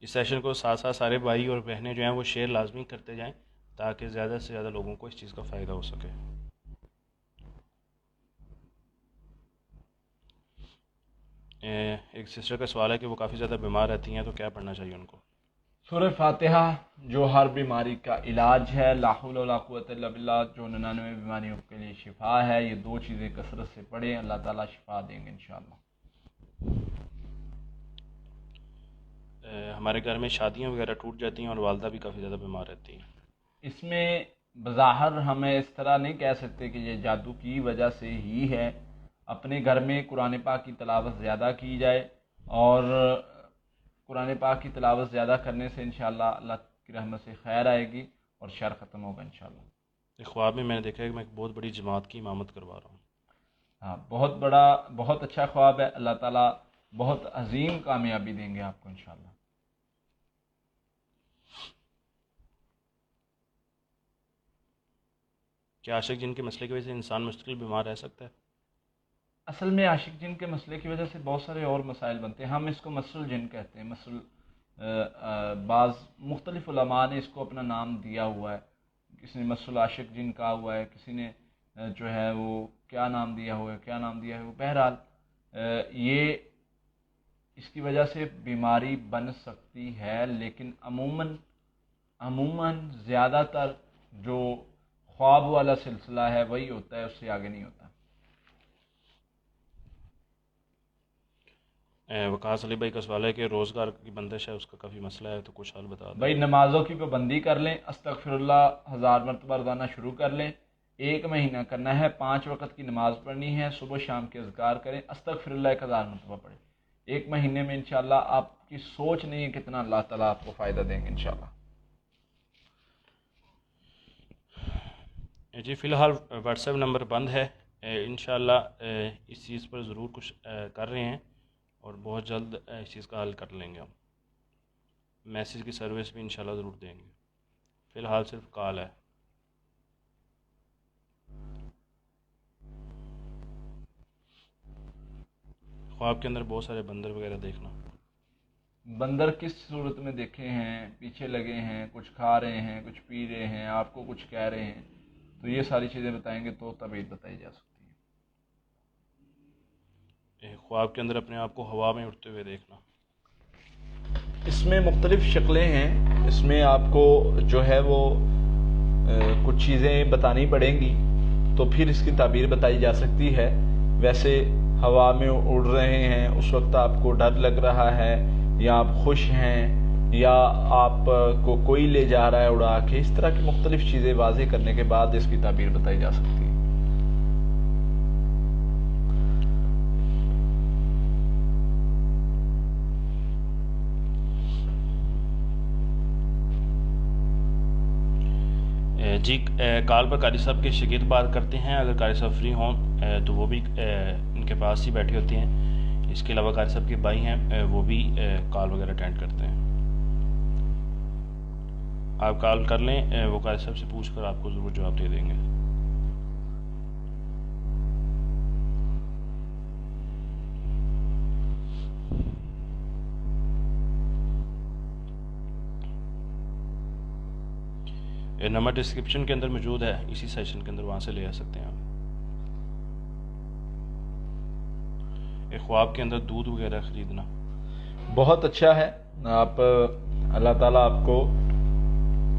اس سیشن کو ساتھ ساتھ سارے بھائی اور بہنیں جو ہیں وہ شیئر لازمی کرتے جائیں، تاکہ زیادہ سے زیادہ لوگوں کو اس چیز کا فائدہ ہو سکے. ایک سسٹر کا سوال ہے کہ وہ کافی زیادہ بیمار رہتی ہیں، تو کیا پڑھنا چاہیے ان کو؟ سورہ فاتحہ جو ہر بیماری کا علاج ہے، لا حول ولا قوۃ الا باللہ جو 99 بیماریوں کے لیے شفا ہے. یہ 2 چیزیں کثرت سے پڑھیں، اللہ تعالیٰ شفا دیں گے انشاءاللہ. ہمارے گھر میں شادیاں وغیرہ ٹوٹ جاتی ہیں اور والدہ بھی کافی زیادہ بیمار رہتی ہیں. اس میں بظاہر ہمیں اس طرح نہیں کہہ سکتے کہ یہ جادو کی وجہ سے ہی ہے. اپنے گھر میں قرآن پاک کی تلاوت زیادہ کی جائے، اور قرآن پاک کی تلاوت زیادہ کرنے سے انشاءاللہ اللہ کی رحمت سے خیر آئے گی اور شر ختم ہوگا انشاءاللہ. ایک خواب میں نے دیکھا ہے کہ میں ایک بہت بڑی جماعت کی امامت کروا رہا ہوں. ہاں، بہت بڑا، بہت اچھا خواب ہے. اللہ تعالیٰ بہت عظیم کامیابی دیں گے آپ کو انشاءاللہ. کیا عاشق جن کے مسئلے کی وجہ سے انسان مستقل بیمار رہ سکتا ہے؟ اصل میں عاشق جن کے مسئلے کی وجہ سے بہت سارے اور مسائل بنتے ہیں. ہم اس کو مسل جن کہتے ہیں. بعض مختلف علماء نے اس کو اپنا نام دیا ہوا ہے. کسی نے مسل عاشق جن کہا ہوا ہے، کسی نے جو ہے وہ کیا نام دیا ہوا ہے، وہ بہرحال یہ اس کی وجہ سے بیماری بن سکتی ہے، لیکن عموماً زیادہ تر جو خواب والا سلسلہ ہے وہی ہوتا ہے، اس سے آگے نہیں ہوتا. وقاص علی بھائی کا سوال ہے کہ روزگار کی بندش ہے، اس کا کافی مسئلہ ہے، تو کچھ حل بتا دیں. بھائی نمازوں کی پابندی کر لیں، استغفر اللہ 1000 مرتبہ روزانہ شروع کر لیں. 1 مہینہ کرنا ہے, 5 وقت کی نماز پڑھنی ہے, صبح شام کے اذکار کریں, استغفراللہ 1000 مرتبہ پڑھیں. 1 مہینے میں انشاءاللہ آپ کی سوچ نہیں ہے کتنا اللہ تعالیٰ آپ کو فائدہ دیں گے انشاءاللہ. جی فی الحال واٹس ایپ نمبر بند ہے, انشاءاللہ اس چیز پر ضرور کچھ کر رہے ہیں اور بہت جلد اس چیز کا حل کر لیں گے. ہم میسیج کی سروس بھی انشاءاللہ ضرور دیں گے. فی الحال صرف کال ہے. خواب کے اندر بہت سارے بندر وغیرہ دیکھنا. بندر کس صورت میں دیکھے ہیں؟ پیچھے لگے ہیں, کچھ کھا رہے ہیں, کچھ پی رہے ہیں, آپ کو کچھ کہہ رہے ہیں, تو یہ ساری چیزیں بتائیں گے تو تعبیر بتائی جا سکتی ہے. خواب کے اندر اپنے آپ کو ہوا میں اڑتے ہوئے دیکھنا. اس میں مختلف شکلیں ہیں. اس میں آپ کو جو ہے وہ کچھ چیزیں بتانی پڑیں گی تو پھر اس کی تعبیر بتائی جا سکتی ہے. ویسے ہوا میں اڑ رہے ہیں, اس وقت آپ کو ڈر لگ رہا ہے, یا آپ خوش ہیں, یا آپ کو کوئی لے جا رہا ہے اڑا کے, اس طرح کی مختلف چیزیں واضح کرنے کے بعد اس کی تعبیر بتائی جا سکتی ہے. جی کال پر قاری صاحب کے شاگرد بات کرتے ہیں. اگر قاری صاحب فری ہوں تو وہ بھی ان کے پاس ہی بیٹھے ہوتے ہیں. اس کے علاوہ قاری صاحب کے بھائی ہیں, وہ بھی کال وغیرہ اٹینڈ کرتے ہیں. آپ کال کر لیں, وہ قاری صاحب سے پوچھ کر آپ کو ضرور جواب دے دیں گے. نمبر ڈسکرپشن کے اندر موجود ہے, اسی سیشن کے اندر, وہاں سے لے آ سکتے ہیں آپ. ایک خواب کے اندر دودھ وغیرہ خریدنا بہت اچھا ہے. آپ اللہ تعالیٰ آپ کو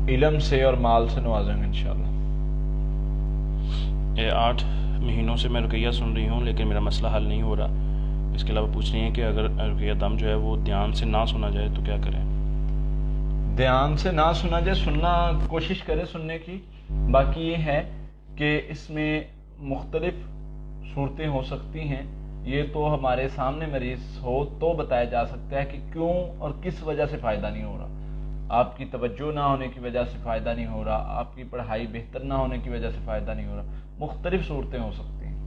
علم سے اور مال سے نوازیں گے انشاءاللہ. 8 مہینوں سے میں رقیہ سن رہی ہوں لیکن میرا مسئلہ حل نہیں ہو رہا. اس کے علاوہ پوچھ رہی ہیں کہ اگر رقیہ دم جو ہے وہ دھیان سے نہ سنا جائے تو کیا کریں؟ دھیان سے نہ سنا جائے, سننا کوشش کرے سننے کی. باقی یہ ہے کہ اس میں مختلف صورتیں ہو سکتی ہیں. یہ تو ہمارے سامنے مریض ہو تو بتایا جا سکتا ہے کہ کیوں اور کس وجہ سے فائدہ نہیں ہو رہا. آپ کی توجہ نہ ہونے کی وجہ سے فائدہ نہیں ہو رہا, آپ کی پڑھائی بہتر نہ ہونے کی وجہ سے فائدہ نہیں ہو رہا. مختلف صورتیں ہو سکتی ہیں.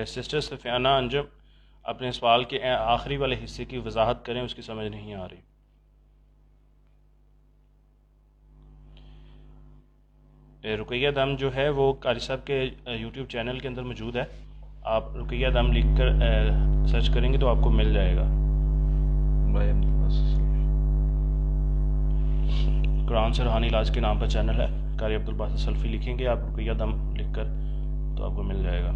سسٹر سفیانہ انجم اپنے سوال کے آخری والے حصے کی وضاحت کریں, اس کی سمجھ نہیں آ رہی. رقیہ دم جو ہے وہ قاری صاحب کے یوٹیوب چینل کے اندر موجود ہے. آپ رقیہ دم لکھ کر سرچ کریں گے تو آپ کو مل جائے گا. قرآن سے روحانی علاج کے نام پر چینل ہے. قاری عبدالباسط سلفی لکھیں گے آپ رقیہ دم لکھ کر تو آپ کو مل جائے گا.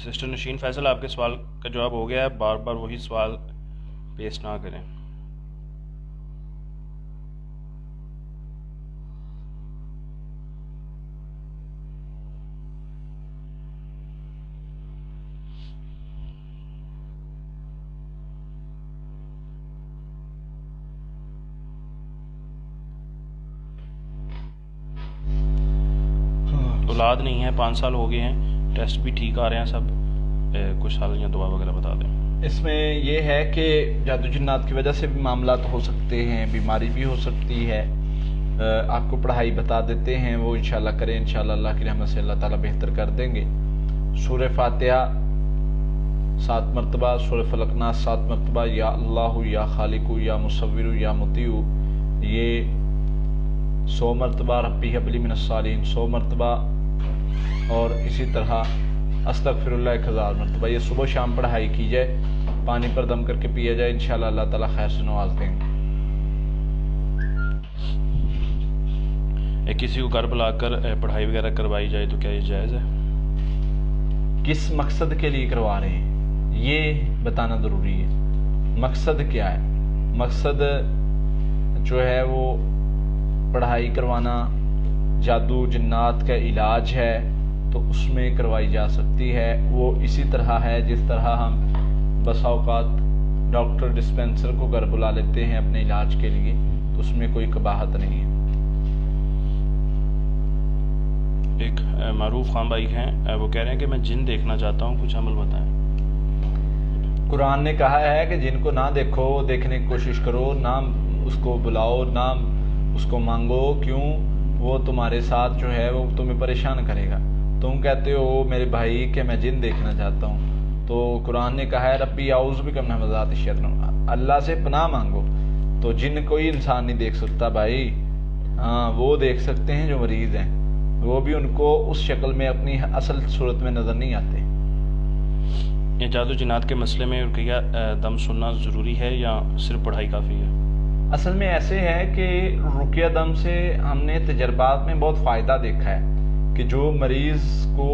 سسٹر نشین فیصل, آپ کے سوال کا جواب ہو گیا ہے. بار بار وہی سوال پیش نہ کریں. اولاد نہیں ہے, 5 سال ہو گئے ہیں, ٹیسٹ بھی ٹھیک آ رہے ہیں سب. کچھ حال یا دعا وغیرہ بتا دیں. اس میں یہ ہے کہ جادو جنات کی وجہ سے بھی معاملات ہو سکتے ہیں, بیماری بھی ہو سکتی ہے. آپ کو پڑھائی بتا دیتے ہیں, وہ انشاءاللہ کریں, انشاءاللہ اللہ کی رحمت سے اللہ تعالیٰ بہتر کر دیں گے. سورہ فاتحہ 7 مرتبہ, سورہ فلق ناس 7 مرتبہ, یا اللہ یا خالق یا مصور یا مطیع یہ 100 مرتبہ, ربی حب لی من الصالحین 100 مرتبہ, اور اسی طرح استغفراللہ 1000 مرتبہ. یہ صبح شام پڑھائی کی جائے, پانی پر دم کر کے پیا جائے, انشاءاللہ اللہ تعالیٰ خیر سے نواز دیں گے. کسی کو گھر بلا کر پڑھائی وغیرہ کروائی جائے تو کیا یہ جائز ہے؟ کس مقصد کے لیے کروا رہے ہیں یہ بتانا ضروری ہے. مقصد کیا ہے؟ مقصد جو ہے وہ پڑھائی کروانا جادو جنات کا علاج ہے تو اس میں کروائی جا سکتی ہے. وہ اسی طرح ہے جس طرح ہم بسا اوقات ڈاکٹر ڈسپینسر کو گھر بلا لیتے ہیں اپنے علاج کے لیے، تو اس میں کوئی قباحت نہیں ہے. ایک معروف خان بھائی ہیں، وہ کہہ رہے ہیں کہ میں جن دیکھنا چاہتا ہوں، کچھ عمل بتائیں. قرآن نے کہا ہے کہ جن کو نہ دیکھو، دیکھنے کی کوشش کرو، نہ اس کو بلاؤ، نہ اس کو مانگو. کیوں؟ وہ تمہارے ساتھ جو ہے وہ تمہیں پریشان کرے گا. تم کہتے ہو میرے بھائی کہ میں جن دیکھنا چاہتا ہوں، تو قرآن نے کہا ہے ربی اعوذ بک من ہمزات الشیاطین، اللہ سے پناہ مانگو. تو جن کوئی انسان نہیں دیکھ سکتا بھائی، ہاں وہ دیکھ سکتے ہیں جو مریض ہیں، وہ بھی ان کو اس شکل میں اپنی اصل صورت میں نظر نہیں آتے. یہ جادو جنات کے مسئلے میں رقیہ دم سننا ضروری ہے یا صرف پڑھائی کافی ہے؟ اصل میں ایسے ہے کہ رقیہ دم سے ہم نے تجربات میں بہت فائدہ دیکھا ہے کہ جو مریض کو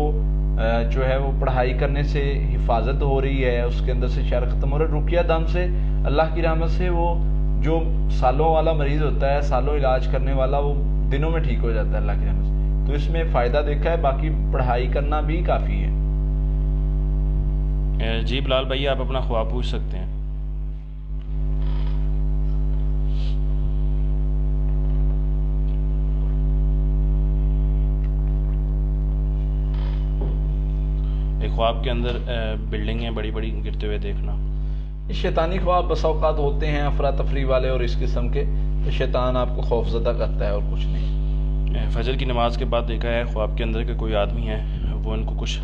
جو ہے وہ پڑھائی کرنے سے حفاظت ہو رہی ہے، اس کے اندر سے شر ختم ہو رہا ہے. رقیہ دم سے اللہ کی رحمت سے وہ جو سالوں والا مریض ہوتا ہے، سالوں علاج کرنے والا، وہ دنوں میں ٹھیک ہو جاتا ہے اللہ کی رحمت سے. تو اس میں فائدہ دیکھا ہے، باقی پڑھائی کرنا بھی کافی ہے. جی بلال بھائی، آپ اپنا خواب پوچھ سکتے ہیں. ایک خواب کے اندر بلڈنگیں بڑی بڑی گرتے ہوئے دیکھنا. شیطانی خواب بسا اوقات ہوتے ہیں افراتفری والے اور اس قسم کے، تو شیطان آپ کو خوف زدہ کرتا ہے اور کچھ نہیں. فجر کی نماز کے بعد دیکھا ہے خواب کے اندر کہ کوئی آدمی ہے، وہ ان کو کچھ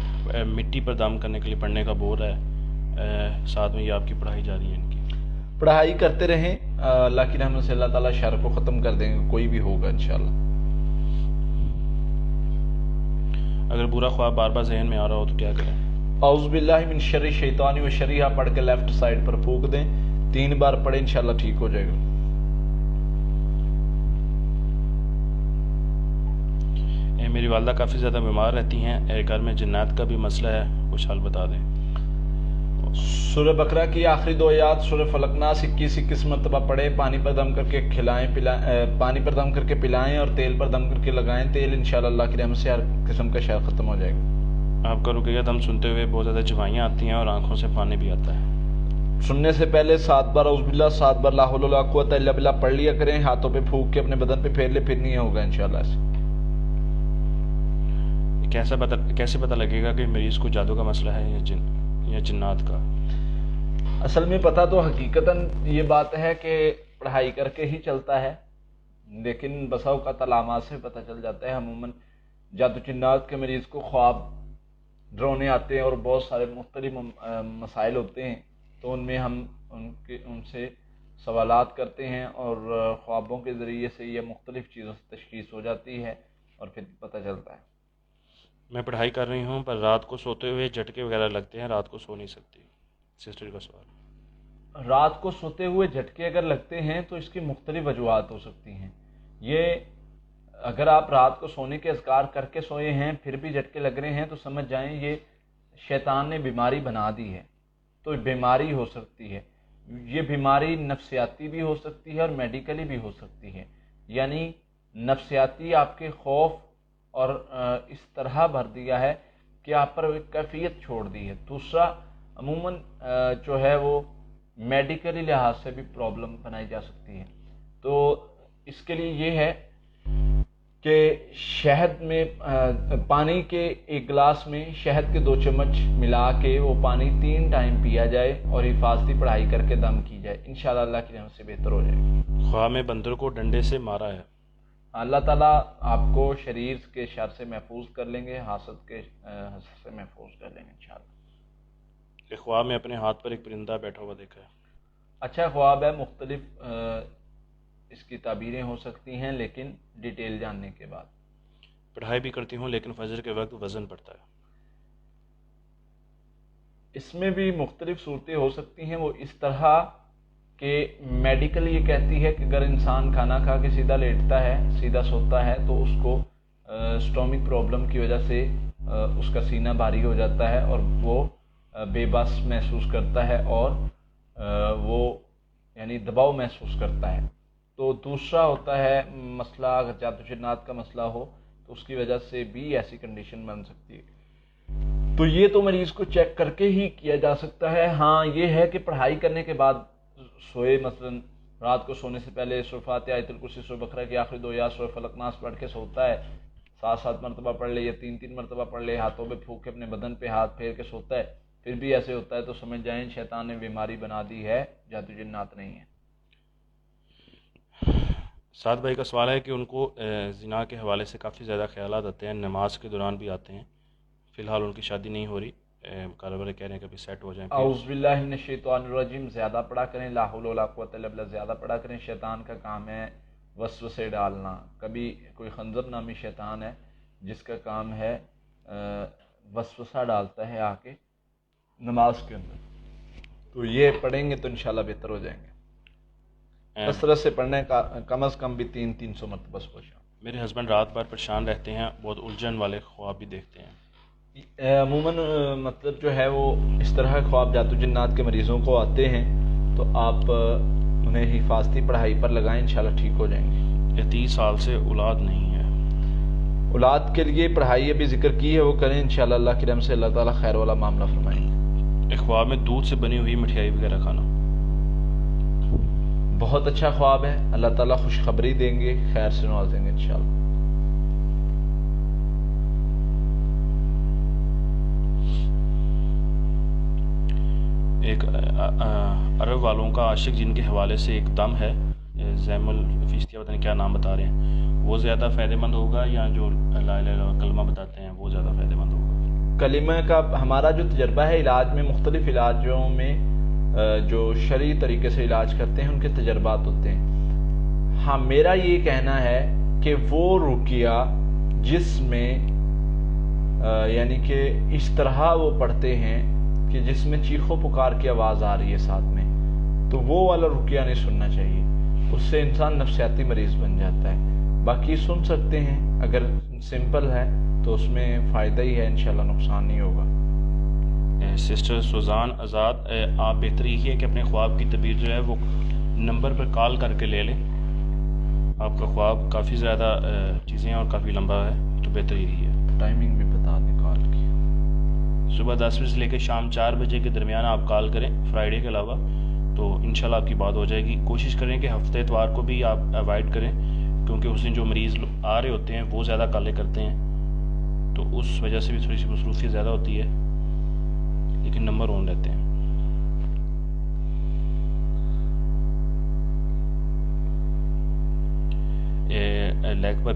مٹی پر دم کرنے کے لیے پڑھنے کا بول رہا ہے، ساتھ میں یہ آپ کی پڑھائی جاری ہے. ان کی پڑھائی کرتے رہیں، اللہ کی رحمت سے اللہ تعالیٰ شر کو ختم کر دیں گے، کوئی بھی ہوگا انشاءاللہ. اگر برا خواب بار بار ذہن میں آ رہا ہو تو کیا کریں؟ اعوذ باللہ من شر الشیطان و شریحہ پڑھ کے لیفٹ سائڈ پر پھونک دیں، 3 بار پڑھیں، انشاءاللہ ٹھیک ہو جائے گا. میری والدہ کافی زیادہ بیمار رہتی ہیں، گھر میں جنات کا بھی مسئلہ ہے، کچھ حل بتا دیں. سورہ بقرہ کی آخری 2 آیات، سورہ فلق ناس 21 مرتبہ پڑھیں، پانی پر دم کر کے کھلائیں، پانی پر دم کر کے پلائیں اور تیل پر دم کر کے لگائیں. تیل انشاءاللہ اللہ کی رحمت سے ہر قسم کا شر ختم ہو جائے گا. آپ کا رقیہ دم سنتے ہوئے بہت زیادہ جوائیاں آتی ہیں اور آنکھوں سے پانی بھی آتا ہے. سننے سے پہلے 7 بار اعوذ باللہ، 7 بار لا حول ولا قوت الا باللہ پڑھ لیا کریں، ہاتھوں پہ پھونک کے اپنے بدن پہ پھیر لے، پھر نہیں ہوگا انشاءاللہ. کیسے پتہ لگے گا کہ مریض کو جادو کا مسئلہ ہے یا جنات کا؟ اصل میں پتہ تو حقیقتاً یہ بات ہے کہ پڑھائی کر کے ہی چلتا ہے، لیکن بسا اوقات علامات سے پتہ چل جاتا ہے. عموماً جادو جنات کے مریض کو خواب ڈرونے آتے ہیں اور بہت سارے مختلف مسائل ہوتے ہیں، تو ان میں ہم ان سے سوالات کرتے ہیں اور خوابوں کے ذریعے سے یہ مختلف چیزوں سے تشخیص ہو جاتی ہے اور پھر پتہ چلتا ہے. میں پڑھائی کر رہی ہوں پر رات کو سوتے ہوئے جھٹکے وغیرہ لگتے ہیں، رات کو سو نہیں سکتی. سسٹر کا سوال. رات کو سوتے ہوئے جھٹکے اگر لگتے ہیں تو اس کی مختلف وجوہات ہو سکتی ہیں. یہ اگر آپ رات کو سونے کے اذکار کر کے سوئے ہیں پھر بھی جھٹکے لگ رہے ہیں تو سمجھ جائیں یہ شیطان نے بیماری بنا دی ہے، تو بیماری ہو سکتی ہے. یہ بیماری نفسیاتی بھی ہو سکتی ہے اور میڈیکلی بھی ہو سکتی ہے. یعنی نفسیاتی آپ کے خوف اور اس طرح بھر دیا ہے کہ آپ پر ایک کیفیت چھوڑ دی ہے. دوسرا عموماً جو ہے وہ میڈیکلی لحاظ سے بھی پرابلم بنائی جا سکتی ہے. تو اس کے لیے یہ ہے کہ شہد میں پانی کے 1 گلاس میں شہد کے 2 چمچ ملا کے وہ پانی 3 ٹائم پیا جائے اور حفاظتی پڑھائی کر کے دم کی جائے، انشاءاللہ اللہ کی رحمت سے بہتر ہو جائے گا. خواہ میں بندر کو ڈنڈے سے مارا ہے. اللہ تعالیٰ آپ کو شریر کے شر سے محفوظ کر لیں گے، حسد کے حسد سے محفوظ کر لیں گے انشاءاللہ. ایک خواب میں اپنے ہاتھ پر ایک پرندہ بیٹھا ہوا دیکھا ہے. اچھا خواب ہے، مختلف اس کی تعبیریں ہو سکتی ہیں لیکن ڈیٹیل جاننے کے بعد. پڑھائی بھی کرتی ہوں لیکن فجر کے وقت وزن بڑھتا ہے. اس میں بھی مختلف صورتیں ہو سکتی ہیں. وہ اس طرح کہ میڈیکل یہ کہتی ہے کہ اگر انسان کھانا کھا کے سیدھا لیٹتا ہے، سیدھا سوتا ہے، تو اس کو اسٹومک پرابلم کی وجہ سے اس کا سینہ بھاری ہو جاتا ہے اور وہ بے بس محسوس کرتا ہے اور وہ یعنی دباؤ محسوس کرتا ہے. تو دوسرا ہوتا ہے مسئلہ، اگر جادو جنات کا مسئلہ ہو تو اس کی وجہ سے بھی ایسی کنڈیشن بن سکتی ہے. تو یہ تو مریض کو چیک کر کے ہی کیا جا سکتا ہے. ہاں یہ ہے کہ پڑھائی کرنے کے بعد سوئے، مثلا رات کو سونے سے پہلے سورہ فاتحہ، آیت الکرسی، سورہ بقرہ کی آخری 2 یا سورہ فلق ناس پڑھ کے سوتا ہے، 7 مرتبہ پڑھ لے یا 3 مرتبہ پڑھ لے، ہاتھوں پہ پھونک کے اپنے بدن پہ ہاتھ پھیر کے سوتا ہے، پھر بھی ایسے ہوتا ہے تو سمجھ جائیں شیطان نے بیماری بنا دی ہے، جادو جنات نہیں ہے. سعد بھائی کا سوال ہے کہ ان کو زنا کے حوالے سے کافی زیادہ خیالات آتے ہیں، نماز کے دوران بھی آتے ہیں. فی الحال ان کی شادی نہیں ہو رہی، کاروبار کہہ رہے ہیں کہ ابھی سیٹ ہو جائیں. اعوذ باللہ من الشیطان الرجیم. زیادہ پڑھا کریں، لا حول ولا قوت الا باللہ، زیادہ پڑھا کریں. شیطان کا کام ہے وسوسے ڈالنا. کبھی کوئی خنزر نامی شیطان ہے جس کا کام ہے وسوسہ ڈالتا ہے آ کے نماز کے اندر. تو یہ پڑھیں گے تو انشاءاللہ بہتر ہو جائیں گے. کثرت سے پڑھنے کا کم از کم بھی 300 مرتبہ صبح شام. میرے ہسبینڈ رات بھر پریشان رہتے ہیں، بہت الجھن والے خواب بھی دیکھتے ہیں. عموماً مطلب جو ہے وہ اس طرح کے خواب جادو جنات کے مریضوں کو آتے ہیں تو آپ انہیں حفاظتی پڑھائی پر لگائیں، انشاءاللہ ٹھیک ہو جائیں گے. 30 سال سے اولاد نہیں ہے. اولاد کے لیے پڑھائی ابھی ذکر کی ہے وہ کریں، انشاءاللہ اللہ کی رحم سے اللہ تعالیٰ خیر والا معاملہ فرمائیں گے. ایک خواب میں دودھ سے بنی ہوئی مٹھائی وغیرہ کھانا. بہت اچھا خواب ہے، اللہ تعالیٰ خوشخبری دیں گے، خیر سے نوازیں گے انشاءاللہ. ایک عرب والوں کا عاشق جن کے حوالے سے ایک دم ہے، زیم الفیستیہ پتہ نہیں کیا نام بتا رہے ہیں، وہ زیادہ فائدہ مند ہوگا یا جو لا الہ الا اللہ کلمہ بتاتے ہیں وہ زیادہ فائدہ مند ہوگا؟ کلمہ کا ہمارا جو تجربہ ہے علاج میں، مختلف علاجوں میں جو شرعی طریقے سے علاج کرتے ہیں ان کے تجربات ہوتے ہیں. ہاں میرا یہ کہنا ہے کہ وہ رقیہ جس میں یعنی کہ اس طرح وہ پڑھتے ہیں کہ جس میں چیخو پکار کی آواز آ رہی ہے ساتھ میں، تو وہ والا رقیہ نہیں سننا چاہیے. اس سے انسان نفسیاتی مریض بن جاتا ہے. باقی سن سکتے ہیں، اگر سمپل ہے تو اس میں فائدہ ہی ہے، انشاءاللہ نقصان نہیں ہوگا. سسٹر سوزان آزاد، آپ بہتر یہ ہے کہ اپنے خواب کی تعبیر جو ہے وہ نمبر پر کال کر کے لے لیں. آپ کا خواب کافی زیادہ چیزیں اور کافی لمبا ہے تو بہتر یہی ہے. ٹائمنگ بھی بتا دیں کال کی. صبح 10 بجے سے لے کے شام 4 بجے کے درمیان آپ کال کریں فرائیڈے کے علاوہ، تو انشاءاللہ آپ کی بات ہو جائے گی. کوشش کریں کہ ہفتے اتوار کو بھی آپ اوائڈ کریں، کیونکہ اس دن جو مریض آ رہے ہوتے ہیں وہ زیادہ کالیں کرتے ہیں، تو اس وجہ سے بھی تھوڑی سی مصروفیت زیادہ ہوتی ہے، لیکن نمبر آن رہتے ہیں. لیگ پر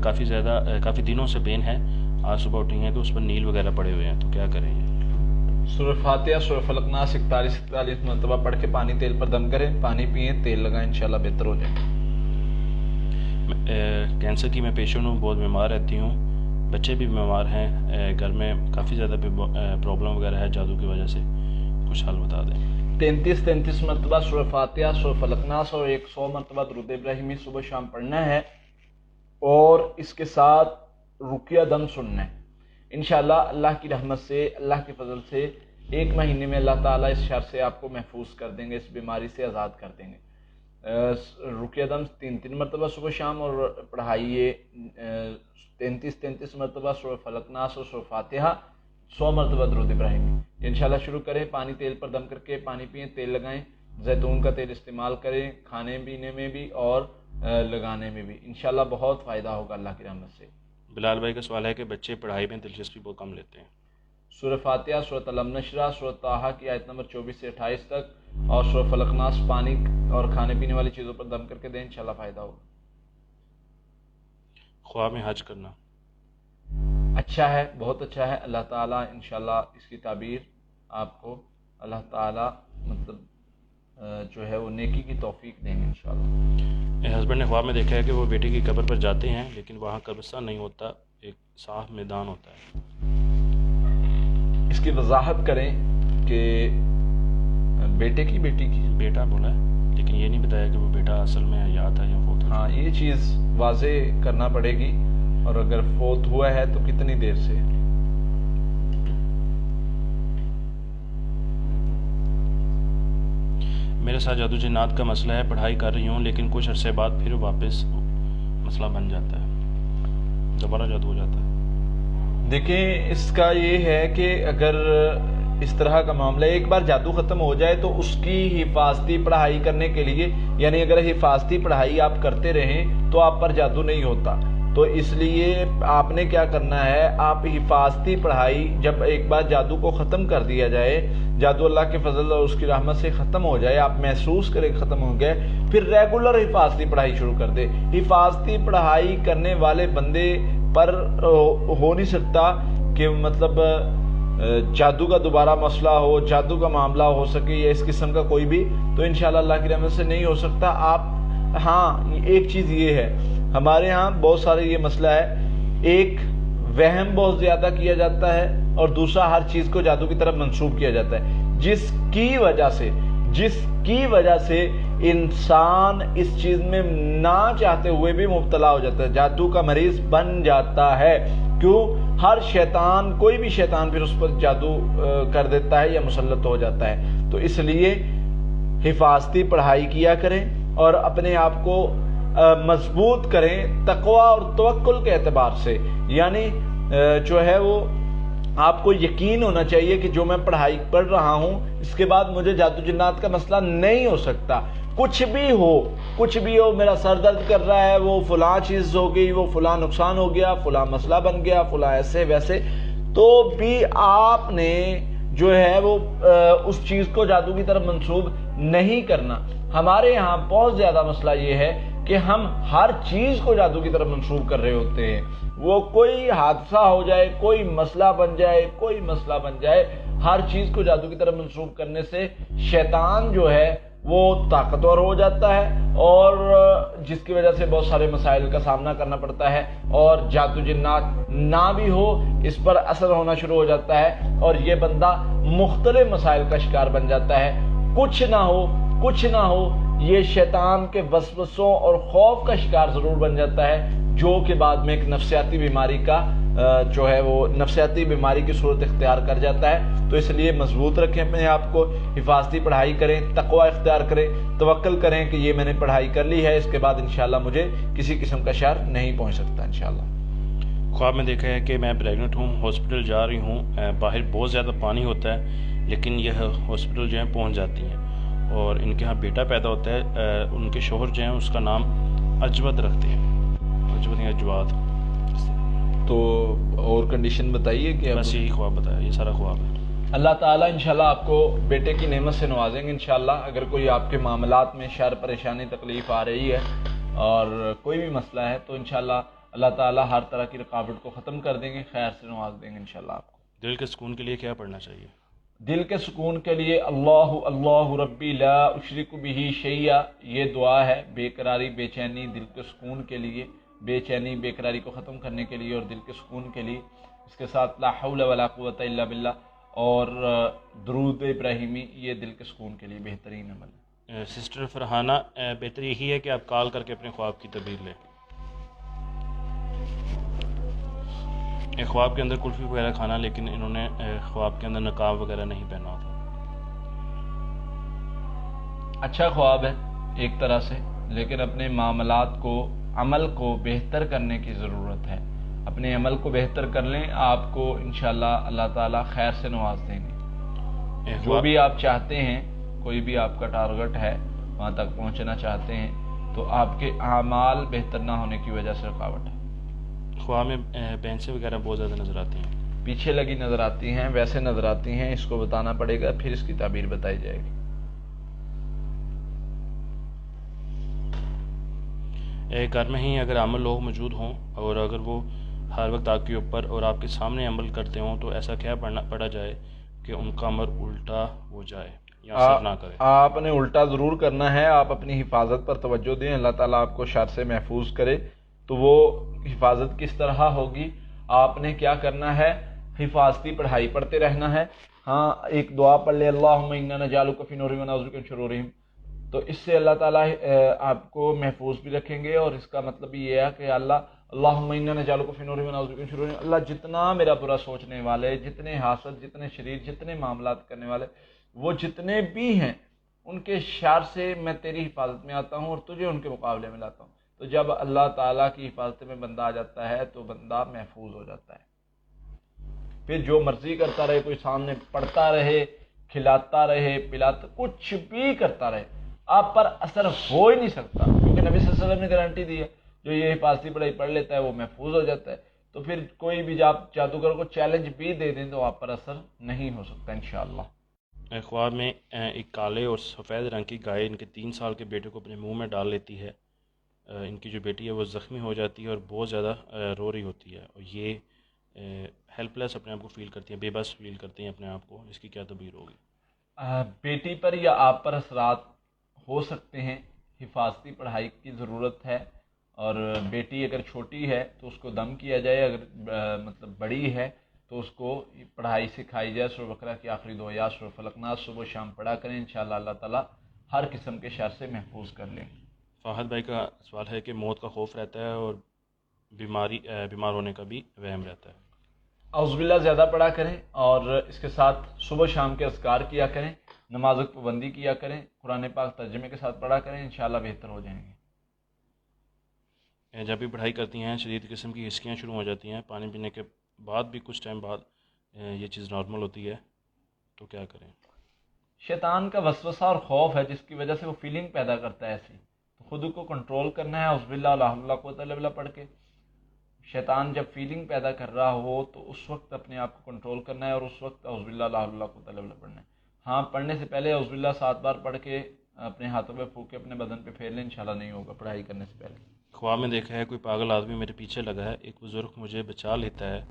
کافی دنوں سے پین ہے، آج صبح اٹھی ہیں تو اس پر نیل وغیرہ پڑے ہوئے ہیں، تو کیا کریں یہ؟ سورہ فاتحہ، سورہ فلق ناس 41 مرتبہ پڑھ کے پانی تیل پر دم کریں، پانی پئیں، تیل لگائیں، انشاءاللہ بہتر ہو جائے. کینسر کی میں پیشنٹ ہوں، بہت بیمار رہتی ہوں، بچے بھی بیمار ہیں، گھر میں کافی زیادہ پرابلم وغیرہ ہے جادو کی وجہ سے، کچھ حل بتا دیں. 33 مرتبہ سورہ فاتحہ، سورہ فلق ناس اور 100 مرتبہ درود ابراہیمی صبح شام پڑھنا ہے، اور اس کے ساتھ رقیہ دم سننا ہے. انشاءاللہ اللہ کی رحمت سے، اللہ کے فضل سے 1 مہینے میں اللہ تعالیٰ اس شر سے آپ کو محفوظ کر دیں گے، اس بیماری سے آزاد کر دیں گے. رقیہ دم 3 مرتبہ صبح شام، اور پڑھائیے 33 مرتبہ سورہ فلق ناس اور سورہ فاتحہ، 100 مرتبہ درود ابراہیمی. انشاءاللہ شروع کریں، پانی تیل پر دم کر کے پانی پئیں، تیل لگائیں، زیتون کا تیل استعمال کریں کھانے پینے میں بھی اور لگانے میں بھی، انشاءاللہ بہت فائدہ ہوگا اللہ کی رحمت سے. بلال بھائی کا سوال ہے کہ بچے پڑھائی میں دلچسپی بہت کم لیتے ہیں. سورہ فاتحہ، سورۃ الم نشرہ، سورۃ طٰہٰ کی آیت نمبر 24 سے 28 تک، اور سورہ فلق ناس پانی اور کھانے پینے والی چیزوں پر دم کر کے دیں، انشاءاللہ فائدہ ہوگا. خواب میں حج کرنا اچھا ہے، بہت اچھا ہے. اللہ تعالیٰ انشاءاللہ اس کی تعبیر آپ کو اللہ تعالیٰ مطلب جو ہے وہ نیکی کی توفیق دیں گے انشاءاللہ. ہسبینڈ نے خواب میں دیکھا ہے کہ وہ بیٹے کی قبر پر جاتے ہیں، لیکن وہاں قبرستان نہیں ہوتا، ایک صاف میدان ہوتا ہے. اس کی وضاحت کریں کہ بیٹے کی بیٹی کی بیٹا بولا ہے، لیکن یہ نہیں بتایا کہ وہ بیٹا اصل میں حیات ہے یا فوت. ہاں یہ چیز واضح کرنا پڑے گی، اور اگر فوت ہوا ہے تو کتنی دیر سے. ساتھ جادو جنات کا مسئلہ ہے، پڑھائی کر رہی ہوں لیکن کچھ عرصے بعد پھر واپس مسئلہ بن جاتا ہے، دوبارہ جادو ہو جاتا ہے۔ دیکھیں اس کا یہ ہے کہ اگر اس طرح کا معاملہ ایک بار جادو ختم ہو جائے تو اس کی حفاظتی پڑھائی کرنے کے لیے، یعنی اگر حفاظتی پڑھائی آپ کرتے رہیں تو آپ پر جادو نہیں ہوتا، تو اس لیے آپ نے کیا کرنا ہے، آپ حفاظتی پڑھائی جب ایک بار جادو کو ختم کر دیا جائے، جادو اللہ کے فضل اور اس کی رحمت سے ختم ہو جائے، آپ محسوس کریں ختم ہو گئے، پھر ریگولر حفاظتی پڑھائی شروع کر دے۔ حفاظتی پڑھائی کرنے والے بندے پر ہو نہیں سکتا کہ مطلب جادو کا دوبارہ مسئلہ ہو، جادو کا معاملہ ہو سکے یا اس قسم کا کوئی بھی، تو انشاءاللہ اللہ کی رحمت سے نہیں ہو سکتا۔ آپ ہاں ایک چیز یہ ہے، ہمارے ہاں بہت سارے یہ مسئلہ ہے، ایک وہم بہت زیادہ کیا جاتا ہے اور دوسرا ہر چیز کو جادو کی طرف منسوب کیا جاتا ہے، جس کی وجہ سے انسان اس چیز میں نہ چاہتے ہوئے بھی مبتلا ہو جاتا ہے، جادو کا مریض بن جاتا ہے۔ کیوں؟ ہر شیطان، کوئی بھی شیطان پھر اس پر جادو کر دیتا ہے یا مسلط ہو جاتا ہے۔ تو اس لیے حفاظتی پڑھائی کیا کریں اور اپنے آپ کو مضبوط کریں تقوی اور توکل کے اعتبار سے، یعنی جو ہے وہ آپ کو یقین ہونا چاہیے کہ جو میں پڑھائی پڑھ رہا ہوں اس کے بعد مجھے جادو جنات کا مسئلہ نہیں ہو سکتا، کچھ بھی ہو، میرا سر درد کر رہا ہے، وہ فلاں چیز ہو گئی، وہ فلاں نقصان ہو گیا، فلاں مسئلہ بن گیا، فلاں ایسے ویسے، تو بھی آپ نے جو ہے وہ اس چیز کو جادو کی طرف منسوب نہیں کرنا۔ ہمارے یہاں بہت زیادہ مسئلہ یہ ہے کہ ہم ہر چیز کو جادو کی طرف منسوب کر رہے ہوتے ہیں، وہ کوئی حادثہ ہو جائے، کوئی مسئلہ بن جائے، ہر چیز کو جادو کی طرف منسوب کرنے سے شیطان جو ہے وہ طاقتور ہو جاتا ہے اور جس کی وجہ سے بہت سارے مسائل کا سامنا کرنا پڑتا ہے، اور جادو جنات نہ بھی ہو اس پر اثر ہونا شروع ہو جاتا ہے اور یہ بندہ مختلف مسائل کا شکار بن جاتا ہے۔ کچھ نہ ہو یہ شیطان کے وسوسوں اور خوف کا شکار ضرور بن جاتا ہے، جو کہ بعد میں ایک نفسیاتی بیماری کا جو ہے وہ نفسیاتی بیماری کی صورت اختیار کر جاتا ہے۔ تو اس لیے مضبوط رکھیں اپنے آپ کو، حفاظتی پڑھائی کریں، تقوی اختیار کریں، توکل کریں کہ یہ میں نے پڑھائی کر لی ہے، اس کے بعد انشاءاللہ مجھے کسی قسم کا شر نہیں پہنچ سکتا انشاءاللہ۔ خواب میں دیکھا ہے کہ میں پریگننٹ ہوں، ہاسپٹل جا رہی ہوں، باہر بہت زیادہ پانی ہوتا ہے لیکن یہ ہاسپٹل جو ہے پہنچ جاتی ہیں، اور ان کے ہاں بیٹا پیدا ہوتا ہے، ان کے شوہر جو ہیں اس کا نام اجود رکھتے ہیں، اجواد۔ تو اور کنڈیشن بتائیے کہ بس یہی خواب بتایا، یہ سارا خواب ہے۔ اللہ تعالیٰ انشاءاللہ آپ کو بیٹے کی نعمت سے نوازیں گے انشاءاللہ۔ اگر کوئی آپ کے معاملات میں شر، پریشانی، تکلیف آ رہی ہے اور کوئی بھی مسئلہ ہے تو انشاءاللہ اللہ تعالیٰ ہر طرح کی رکاوٹ کو ختم کر دیں گے، خیر سے نواز دیں گے انشاءاللہ آپ کو۔ دل کے سکون کے لیے کیا پڑھنا چاہیے؟ دل کے سکون کے لیے اللہ ربی لا اشرک بہ شیئا، یہ دعا ہے بے قراری، بے چینی، دل کے سکون کے لیے، بے چینی، بے قراری کو ختم کرنے کے لیے اور دل کے سکون کے لیے۔ اس کے ساتھ لا حول ولا قوت الا باللہ اور درود ابراہیمی، یہ دل کے سکون کے لیے بہترین عمل ہے۔ سسٹر فرحانہ، بہتر یہی ہے کہ آپ کال کر کے اپنے خواب کی تعبیر لیں۔ ایک خواب کے اندر کلفی وغیرہ کھانا، لیکن انہوں نے خواب کے اندر نقاب وغیرہ نہیں پہنا تھا۔ اچھا خواب ہے ایک طرح سے، لیکن اپنے معاملات کو، عمل کو بہتر کرنے کی ضرورت ہے۔ اپنے عمل کو بہتر کر لیں، آپ کو انشاءاللہ اللہ تعالیٰ خیر سے نواز دیں گے۔ جو بھی آپ چاہتے ہیں، کوئی بھی آپ کا ٹارگٹ ہے، وہاں تک پہنچنا چاہتے ہیں، تو آپ کے اعمال بہتر نہ ہونے کی وجہ سے رکاوٹ ہے۔ خواب میں بینچیں وغیرہ بہت زیادہ نظر آتی ہیں، پیچھے لگی نظر آتی ہیں، ویسے نظر آتی ہیں، اس کو بتانا پڑے گا، پھر اس کی تعبیر بتائی جائے گی۔ گھر میں ہی اگر عامل لوگ موجود ہوں اور اگر وہ ہر وقت آپ کے اوپر اور آپ کے سامنے عمل کرتے ہوں تو ایسا کیا پڑھا جائے کہ ان کا عمل الٹا ہو جائے یا اثر نہ کرے؟ آپ نے الٹا ضرور کرنا ہے، آپ اپنی حفاظت پر توجہ دیں، اللہ تعالیٰ آپ کو شر سے محفوظ کرے۔ تو وہ حفاظت کس طرح ہوگی؟ آپ نے کیا کرنا ہے؟ حفاظتی پڑھائی پڑھتے رہنا ہے۔ ہاں ایک دعا پڑھ لے، اللہم انا نجعلک فی نورہم ونعوذ بک من شرورہم، تو اس سے اللہ تعالیٰ آپ کو محفوظ بھی رکھیں گے، اور اس کا مطلب یہ ہے کہ اللہم انا نجعلک فی نورہم ونعوذ بک من شرورہم، اللہ جتنا میرا برا سوچنے والے، جتنے حاسد، جتنے شریر، جتنے معاملات کرنے والے، وہ جتنے بھی ہیں ان کے شر سے میں تیری حفاظت میں آتا ہوں اور تجھے ان کے مقابلے میں لاتا ہوں. تو جب اللہ تعالیٰ کی حفاظت میں بندہ آ جاتا ہے تو بندہ محفوظ ہو جاتا ہے. پھر جو مرضی کرتا رہے، کوئی سامنے پڑھتا رہے، کھلاتا رہے، پلاتا، کچھ بھی کرتا رہے، آپ پر اثر ہو ہی نہیں سکتا، کیونکہ نبی صلی اللہ علیہ وسلم نے گارنٹی دی ہے جو یہ حفاظتی پڑھائی پڑھ لیتا ہے وہ محفوظ ہو جاتا ہے. تو پھر کوئی بھی آپ جادوگر کو چیلنج بھی دے دیں تو آپ پر اثر نہیں ہو سکتا انشاءاللہ. خواب میں ایک کالے اور سفید رنگ کی گائے ان کے 3 سال کے بیٹے کو اپنے منہ میں ڈال لیتی ہے. ان کی جو بیٹی ہے وہ زخمی ہو جاتی ہے اور بہت زیادہ رو رہی ہوتی ہے، اور یہ ہیلپ لیس اپنے آپ کو فیل کرتی ہیں، بے بس فیل کرتی ہیں اپنے آپ کو. اس کی کیا تعبیر ہوگی؟ بیٹی پر یا آپ پر اثرات ہو سکتے ہیں. حفاظتی پڑھائی کی ضرورت ہے، اور بیٹی اگر چھوٹی ہے تو اس کو دم کیا جائے، اگر مطلب بڑی ہے تو اس کو پڑھائی سکھائی جائے. سورہ بقرہ کی آخری 2 آیات سورہ فلق ناس صبح و شام پڑھا کریں، انشاءاللہ اللہ تعالیٰ ہر قسم کے شر سے محفوظ کر لیں. فہد بھائی کا سوال ہے کہ موت کا خوف رہتا ہے اور بیمار ہونے کا بھی وہم رہتا ہے. اعوذ باللہ زیادہ پڑھا کریں، اور اس کے ساتھ صبح شام کے اذکار کیا کریں، نمازوں کی پابندی کیا کریں، قرآن پاک ترجمے کے ساتھ پڑھا کریں، انشاءاللہ بہتر ہو جائیں گے. جب بھی پڑھائی کرتی ہیں شدید قسم کی ہسکیاں شروع ہو جاتی ہیں، پانی پینے کے بعد بھی کچھ ٹائم بعد یہ چیز نارمل ہوتی ہے، تو کیا کریں؟ شیطان کا وسوسہ اور خوف ہے جس کی وجہ سے وہ فیلنگ پیدا کرتا ہے ایسی، تو خود کو کنٹرول کرنا ہے اعوذ باللہ لا حول ولا قوۃ الا باللہ پڑھ کے. شیطان جب فیلنگ پیدا کر رہا ہو تو اس وقت اپنے آپ کو کنٹرول کرنا ہے، اور اس وقت اعوذ باللہ لا حول ولا قوۃ الا باللہ پڑھنا ہے. ہاں، پڑھنے سے پہلے اعوذ باللہ 7 بار پڑھ کے اپنے ہاتھوں پہ پھونک کے اپنے بدن پہ پھیر لیں، انشاءاللہ نہیں ہوگا پڑھائی کرنے سے پہلے. خواب میں دیکھا ہے کوئی پاگل آدمی میرے پیچھے لگا ہے، ایک بزرگ مجھے بچا لیتا ہے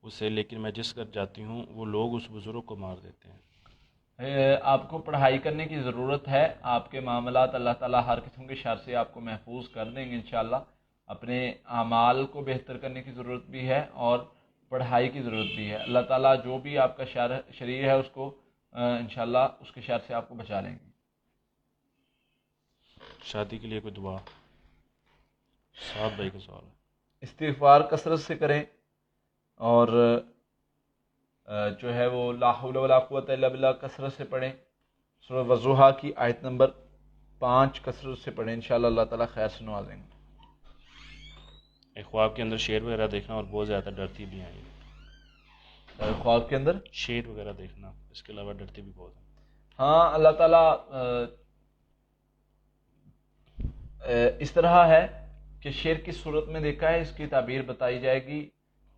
اسے، لیکن میں جس گھر جاتی ہوں وہ لوگ اس بزرگ کو مار دیتے ہیں. آپ کو پڑھائی کرنے کی ضرورت ہے. آپ کے معاملات اللہ تعالیٰ ہر قسم کے شر سے آپ کو محفوظ کر دیں گے انشاءاللہ. اپنے اعمال کو بہتر کرنے کی ضرورت بھی ہے اور پڑھائی کی ضرورت بھی ہے. اللہ تعالیٰ جو بھی آپ کا شریر ہے اس کو انشاءاللہ اس کے شر سے آپ کو بچا لیں گے. شادی کے لیے کوئی دعا؟ سعد بھائی کا سوال ہے. استغفار کثرت سے کریں، اور جو ہے وہ لا حول ولا قوۃ الا باللہ کثرت سے پڑھیں. سورہ وضحیٰ کی آیت نمبر 5 کثرت سے پڑھیں، انشاءاللہ اللہ تعالیٰ خیر سے نوازیں گے. ایک خواب کے اندر شیر وغیرہ دیکھنا اور بہت زیادہ ڈرتی بھی ہیں. خواب کے اندر شیر وغیرہ دیکھنا، اس کے علاوہ ڈرتی بھی بہت ہیں. ہاں، اللہ تعالیٰ اس طرح ہے کہ شیر کی صورت میں دیکھا ہے، اس کی تعبیر بتائی جائے گی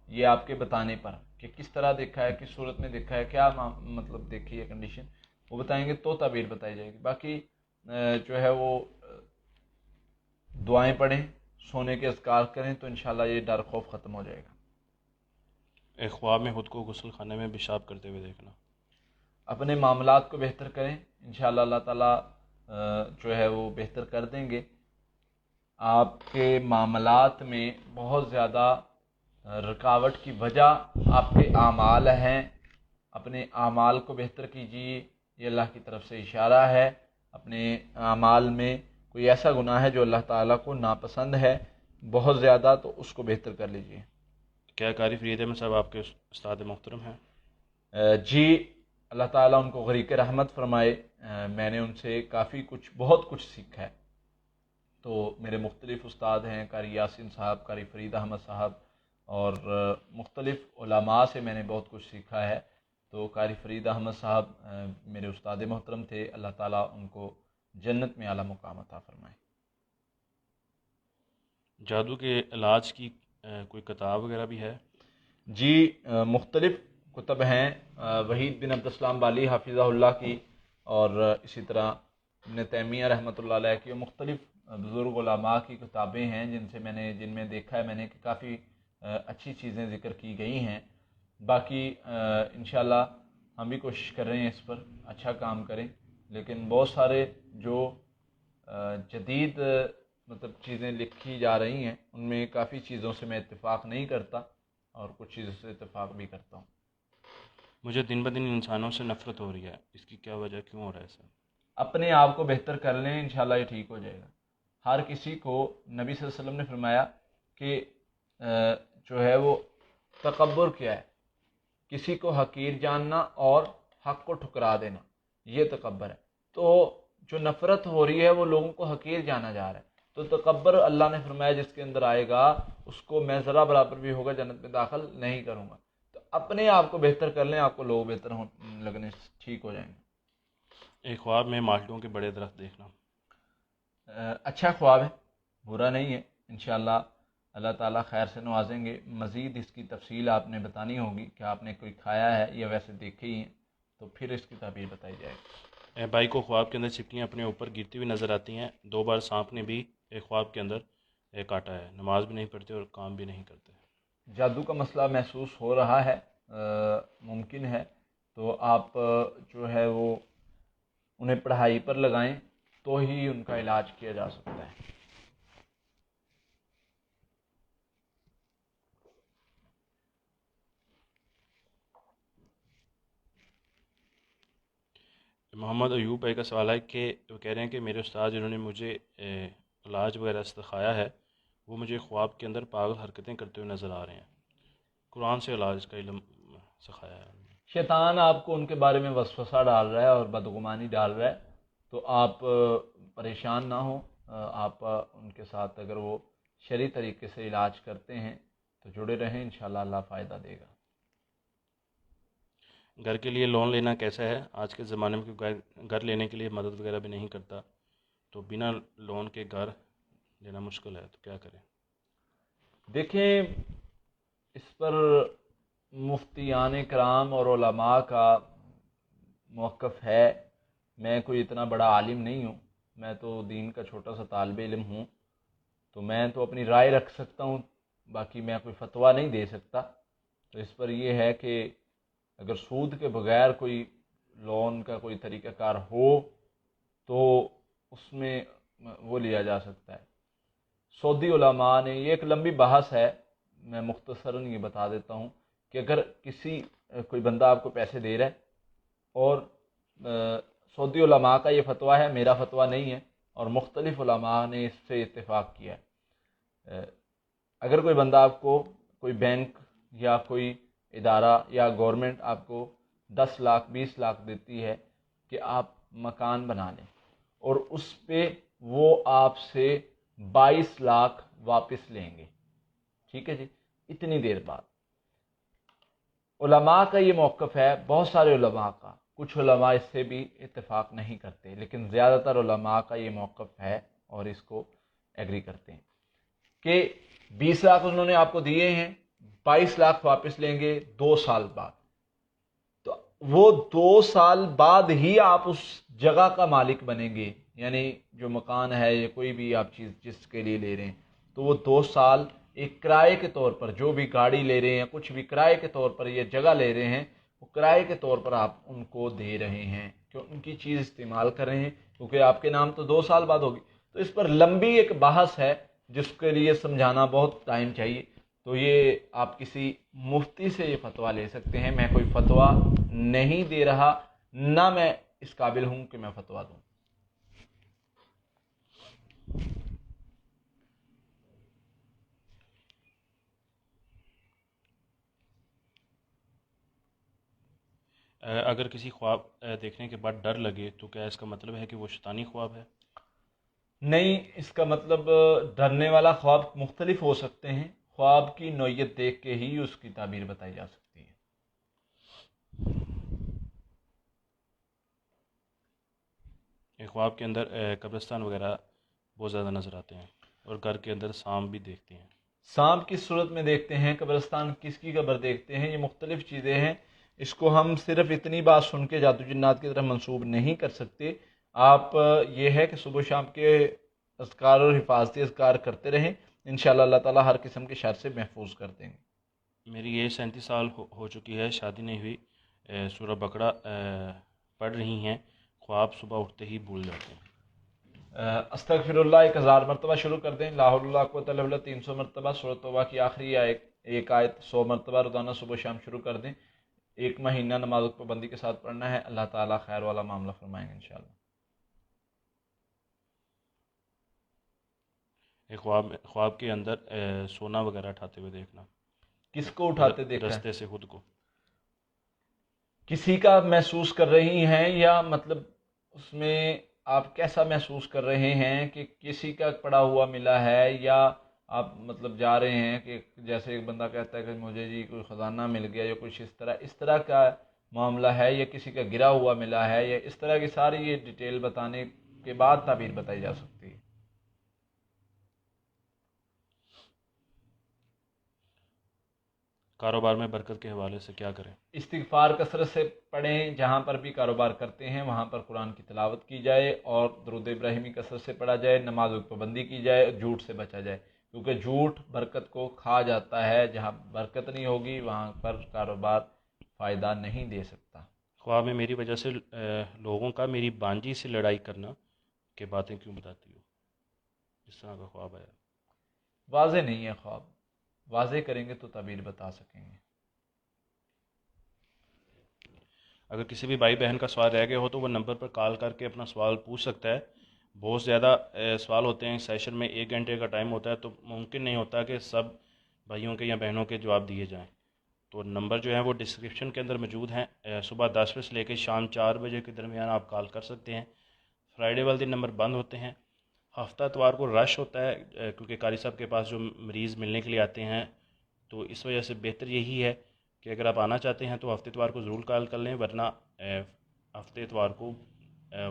یہ آپ کے بتانے پر کہ کس طرح دیکھا ہے، کس صورت میں دیکھا ہے، کیا مطلب دیکھی ہے کنڈیشن، وہ بتائیں گے تو تعبیر بتائی جائے گی. باقی جو ہے وہ دعائیں پڑھیں، سونے کے اذکار کریں تو انشاءاللہ یہ ڈر خوف ختم ہو جائے گا. ایک خواب میں خود کو غسل خانے میں پیشاب کرتے ہوئے دیکھنا. اپنے معاملات کو بہتر کریں، انشاءاللہ اللہ تعالیٰ جو ہے وہ بہتر کر دیں گے. آپ کے معاملات میں بہت زیادہ رکاوٹ کی وجہ آپ کے اعمال ہیں. اپنے اعمال کو بہتر کیجیے، یہ اللہ کی طرف سے اشارہ ہے. اپنے اعمال میں کوئی ایسا گناہ ہے جو اللہ تعالیٰ کو ناپسند ہے بہت زیادہ، تو اس کو بہتر کر لیجیے. کیا قاری فرید احمد صاحب آپ کے استاد محترم ہیں؟ جی، اللہ تعالیٰ ان کو غریق رحمت فرمائے. میں نے ان سے بہت کچھ سیکھا ہے. تو میرے مختلف استاد ہیں، قاری یاسین صاحب، قاری فرید احمد صاحب، اور مختلف علماء سے میں نے بہت کچھ سیکھا ہے. تو قاری فرید احمد صاحب میرے استاد محترم تھے. اللہ تعالیٰ ان کو جنت میں اعلیٰ مقام عطا فرمائے. جادو کے علاج کی کوئی کتاب وغیرہ بھی ہے؟ جی، مختلف کتب ہیں. وحید بن عبدالسلام بالی حافظہ اللہ کی، اور اسی طرح ابن تیمیہ رحمۃ اللہ علیہ کی، اور مختلف بزرگ علماء کی کتابیں ہیں جن میں دیکھا ہے میں نے کہ کافی اچھی چیزیں ذکر کی گئی ہیں. باقی انشاءاللہ ہم بھی کوشش کر رہے ہیں اس پر اچھا کام کریں، لیکن بہت سارے جو جدید مطلب چیزیں لکھی جا رہی ہیں ان میں کافی چیزوں سے میں اتفاق نہیں کرتا، اور کچھ چیزوں سے اتفاق بھی کرتا ہوں. مجھے دن بدن انسانوں سے نفرت ہو رہی ہے، اس کی کیا وجہ، کیوں ہو رہا ہے ایسا؟ اپنے آپ کو بہتر کر لیں، انشاءاللہ یہ ٹھیک ہو جائے گا. ہر کسی کو نبی صلی اللہ علیہ وسلم نے فرمایا کہ جو ہے وہ تکبر کیا ہے، کسی کو حقیر جاننا اور حق کو ٹھکرا دینا، یہ تکبر ہے. تو جو نفرت ہو رہی ہے وہ لوگوں کو حقیر جانا جا رہا ہے. تو تکبر اللہ نے فرمایا جس کے اندر آئے گا اس کو میں ذرا برابر بھی ہوگا جنت میں داخل نہیں کروں گا. تو اپنے آپ کو بہتر کر لیں, آپ کو لوگ بہتر لگنے ٹھیک ہو جائیں گے. ایک خواب میں مالٹوں کے بڑے درخت دیکھنا. اچھا خواب ہے, برا نہیں ہے. انشاءاللہ اللہ تعالیٰ خیر سے نوازیں گے. مزید اس کی تفصیل آپ نے بتانی ہوگی کہ آپ نے کوئی کھایا ہے یا ویسے دیکھے ہی ہیں, تو پھر اس کی تعبیر بتائی جائے گی. بھائی کو خواب کے اندر چپکلیاں اپنے اوپر گرتی ہوئی نظر آتی ہیں. 2 بار سانپ نے بھی ایک خواب کے اندر کاٹا ہے. نماز بھی نہیں پڑھتے اور کام بھی نہیں کرتے. جادو کا مسئلہ محسوس ہو رہا ہے, ممکن ہے تو آپ جو ہے وہ انہیں پڑھائی پر لگائیں تو ہی ان کا علاج کیا جا سکتا ہے. محمد ایوب بھائی کا سوال ہے کہ وہ کہہ رہے ہیں کہ میرے استاد جنہوں نے مجھے علاج وغیرہ سکھایا ہے وہ مجھے خواب کے اندر پاگل حرکتیں کرتے ہوئے نظر آ رہے ہیں. قرآن سے علاج کا علم سکھایا ہے. شیطان آپ کو ان کے بارے میں وسوسہ ڈال رہا ہے اور بدگمانی ڈال رہا ہے, تو آپ پریشان نہ ہوں. آپ ان کے ساتھ اگر وہ شرعی طریقے سے علاج کرتے ہیں تو جڑے رہیں, انشاءاللہ اللہ فائدہ دے گا. گھر کے لیے لون لینا کیسا ہے؟ آج کے زمانے میں گھر لینے کے لیے مدد وغیرہ بھی نہیں کرتا, تو بنا لون کے گھر لینا مشکل ہے, تو کیا کریں؟ دیکھیں, اس پر مفتیان کرام اور علماء کا موقف ہے. میں کوئی اتنا بڑا عالم نہیں ہوں, میں تو دین کا چھوٹا سا طالب علم ہوں, تو میں تو اپنی رائے رکھ سکتا ہوں, باقی میں کوئی فتویٰ نہیں دے سکتا. تو اس پر یہ ہے کہ اگر سود کے بغیر کوئی لون کا کوئی طریقہ کار ہو تو اس میں وہ لیا جا سکتا ہے. سعودی علماء نے, یہ ایک لمبی بحث ہے, میں مختصراً یہ بتا دیتا ہوں کہ اگر کوئی بندہ آپ کو پیسے دے رہا ہے اور سعودی علماء کا یہ فتویٰ ہے, میرا فتویٰ نہیں ہے, اور مختلف علماء نے اس سے اتفاق کیا ہے, اگر کوئی بندہ آپ کو, کوئی بینک یا کوئی ادارہ یا گورنمنٹ آپ کو 10 لاکھ 20 لاکھ دیتی ہے کہ آپ مکان بنا لیں, اور اس پہ وہ آپ سے 22 لاکھ واپس لیں گے, ٹھیک ہے جی, اتنی دیر بعد. علماء کا یہ موقف ہے, بہت سارے علماء کا, کچھ علماء اس سے بھی اتفاق نہیں کرتے, لیکن زیادہ تر علماء کا یہ موقف ہے اور اس کو ایگری کرتے ہیں کہ 20 لاکھ انہوں نے آپ کو دیے ہیں, 22 لاکھ واپس لیں گے 2 سال بعد. تو وہ 2 سال بعد ہی آپ اس جگہ کا مالک بنیں گے, یعنی جو مکان ہے یا کوئی بھی آپ چیز جس کے لیے لے رہے ہیں, تو وہ 2 سال ایک کرائے کے طور پر, جو بھی گاڑی لے رہے ہیں کچھ بھی کرائے کے طور پر یہ جگہ لے رہے ہیں, وہ کرائے کے طور پر آپ ان کو دے رہے ہیں کہ ان کی چیز استعمال کر رہے ہیں, کیونکہ آپ کے نام تو 2 سال بعد ہوگی. تو اس پر لمبی ایک بحث ہے جس کے لیے سمجھانا بہت ٹائم چاہیے. تو یہ آپ کسی مفتی سے یہ فتویٰ لے سکتے ہیں, میں کوئی فتویٰ نہیں دے رہا, نہ میں اس قابل ہوں کہ میں فتویٰ دوں. اگر کسی خواب دیکھنے کے بعد ڈر لگے تو کیا اس کا مطلب ہے کہ وہ شیطانی خواب ہے؟ نہیں, اس کا مطلب ڈرنے والا خواب مختلف ہو سکتے ہیں, خواب کی نوعیت دیکھ کے ہی اس کی تعبیر بتائی جا سکتی ہے. ایک خواب کے اندر قبرستان وغیرہ بہت زیادہ نظر آتے ہیں اور گھر کے اندر سانپ بھی دیکھتے ہیں. سانپ کس صورت میں دیکھتے ہیں, قبرستان کس کی قبر دیکھتے ہیں, یہ مختلف چیزیں ہیں. اس کو ہم صرف اتنی بات سن کے جادو جنات کی طرف منسوب نہیں کر سکتے. آپ یہ ہے کہ صبح شام کے اذکار اور حفاظتی اذکار کرتے رہیں, انشاءاللہ اللہ تعالیٰ ہر قسم کے شر سے محفوظ کر دیں گے. میری یہ 37 سال ہو چکی ہے, شادی نہیں ہوئی, سورہ بقرہ پڑھ رہی ہیں, خواب صبح اٹھتے ہی بھول جاتے ہیں. استغفر اللہ 1000 مرتبہ شروع کر دیں, لا حول ولا قوت الا باللہ 300 مرتبہ, سورۃ توبہ کی آخری ایک آیت 100 مرتبہ روزانہ صبح شام شروع کر دیں. 1 مہینہ نماز پابندی کے ساتھ پڑھنا ہے, اللہ تعالیٰ خیر والا معاملہ فرمائیں گے انشاءاللہ. ایک خواب کے اندر سونا وغیرہ اٹھاتے ہوئے دیکھنا. کس کو اٹھاتے دیکھنا ہے؟ رستے سے خود کو. کسی کا محسوس کر رہی ہیں, یا مطلب اس میں آپ کیسا محسوس کر رہے ہیں کہ کسی کا پڑا ہوا ملا ہے، یا آپ مطلب جا رہے ہیں کہ جیسے ایک بندہ کہتا ہے کہ مجھے جی کوئی خزانہ مل گیا یا کچھ اس طرح کا معاملہ ہے، یا کسی کا گرا ہوا ملا ہے، یا اس طرح کی ساری یہ ڈیٹیل بتانے کے بعد تعبیر بتائی جا سکتی ہے؟ کاروبار میں برکت کے حوالے سے کیا کریں؟ استغفار کثرت سے پڑھیں، جہاں پر بھی کاروبار کرتے ہیں وہاں پر قرآن کی تلاوت کی جائے، اور درود ابراہیمی کثرت سے پڑھا جائے، نمازوں کی پابندی کی جائے، جھوٹ سے بچا جائے، کیونکہ جھوٹ برکت کو کھا جاتا ہے، جہاں برکت نہیں ہوگی وہاں پر کاروبار فائدہ نہیں دے سکتا۔ خواب میں میری وجہ سے لوگوں کا میری بانجی سے لڑائی کرنا کہ باتیں کیوں بتاتی ہو، اس طرح کا خواب آیا۔ واضح نہیں ہے خواب، واضح کریں گے تو تعبیر بتا سکیں گے۔ اگر کسی بھی بھائی بہن کا سوال رہ گیا ہو تو وہ نمبر پر کال کر کے اپنا سوال پوچھ سکتا ہے۔ بہت زیادہ سوال ہوتے ہیں، سیشن میں 1 گھنٹے کا ٹائم ہوتا ہے، تو ممکن نہیں ہوتا کہ سب بھائیوں کے یا بہنوں کے جواب دیے جائیں۔ تو نمبر جو ہیں وہ ڈسکرپشن کے اندر موجود ہیں۔ صبح 10 بجے سے لے کے شام 4 بجے کے درمیان آپ کال کر سکتے ہیں۔ فرائیڈے والے دن نمبر بند ہوتے ہیں۔ ہفتہ اتوار کو رش ہوتا ہے کیونکہ قاری صاحب کے پاس جو مریض ملنے کے لیے آتے ہیں، تو اس وجہ سے بہتر یہی ہے کہ اگر آپ آنا چاہتے ہیں تو ہفتے اتوار کو ضرور کال کر لیں، ورنہ ہفتے اتوار کو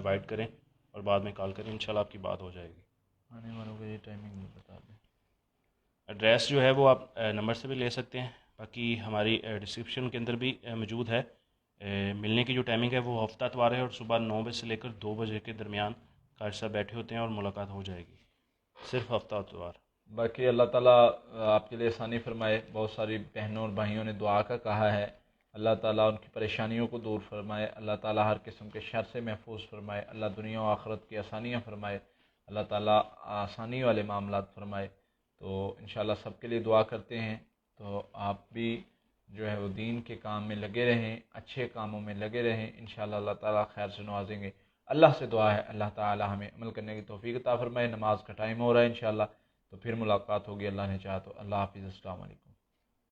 وائٹ کریں اور بعد میں کال کریں، انشاءاللہ آپ کی بات ہو جائے گی۔ آنے والوں کو یہ ٹائمنگ بھی بتا دیں۔ ایڈریس جو ہے وہ آپ نمبر سے بھی لے سکتے ہیں، باقی ہماری ڈسکرپشن کے اندر بھی موجود ہے۔ ملنے کی جو ٹائمنگ ہے وہ ہفتہ اتوار ہے، اور صبح 9 بجے سے لے کر 2 بجے کے درمیان قاری صاحب بیٹھے ہوتے ہیں اور ملاقات ہو جائے گی، صرف ہفتہ اتوار۔ باقی اللہ تعالیٰ آپ کے لیے آسانی فرمائے۔ بہت ساری بہنوں اور بھائیوں نے دعا کا کہا ہے، اللہ تعالیٰ ان کی پریشانیوں کو دور فرمائے، اللہ تعالیٰ ہر قسم کے شر سے محفوظ فرمائے، اللہ دنیا و آخرت کی آسانیاں فرمائے، اللہ تعالیٰ آسانی والے معاملات فرمائے۔ تو انشاءاللہ سب کے لیے دعا کرتے ہیں۔ تو آپ بھی جو ہے وہ دین کے کام میں لگے رہیں، اچھے کاموں میں لگے رہیں، انشاءاللہ اللہ تعالیٰ خیر سے نوازیں گے۔ اللہ سے دعا ہے اللہ تعالیٰ ہمیں عمل کرنے کی توفیق عطا فرمائے۔ نماز کا ٹائم ہو رہا ہے انشاءاللہ، تو پھر ملاقات ہوگی اللہ نے چاہا تو۔ اللہ حافظ، السلام علیکم۔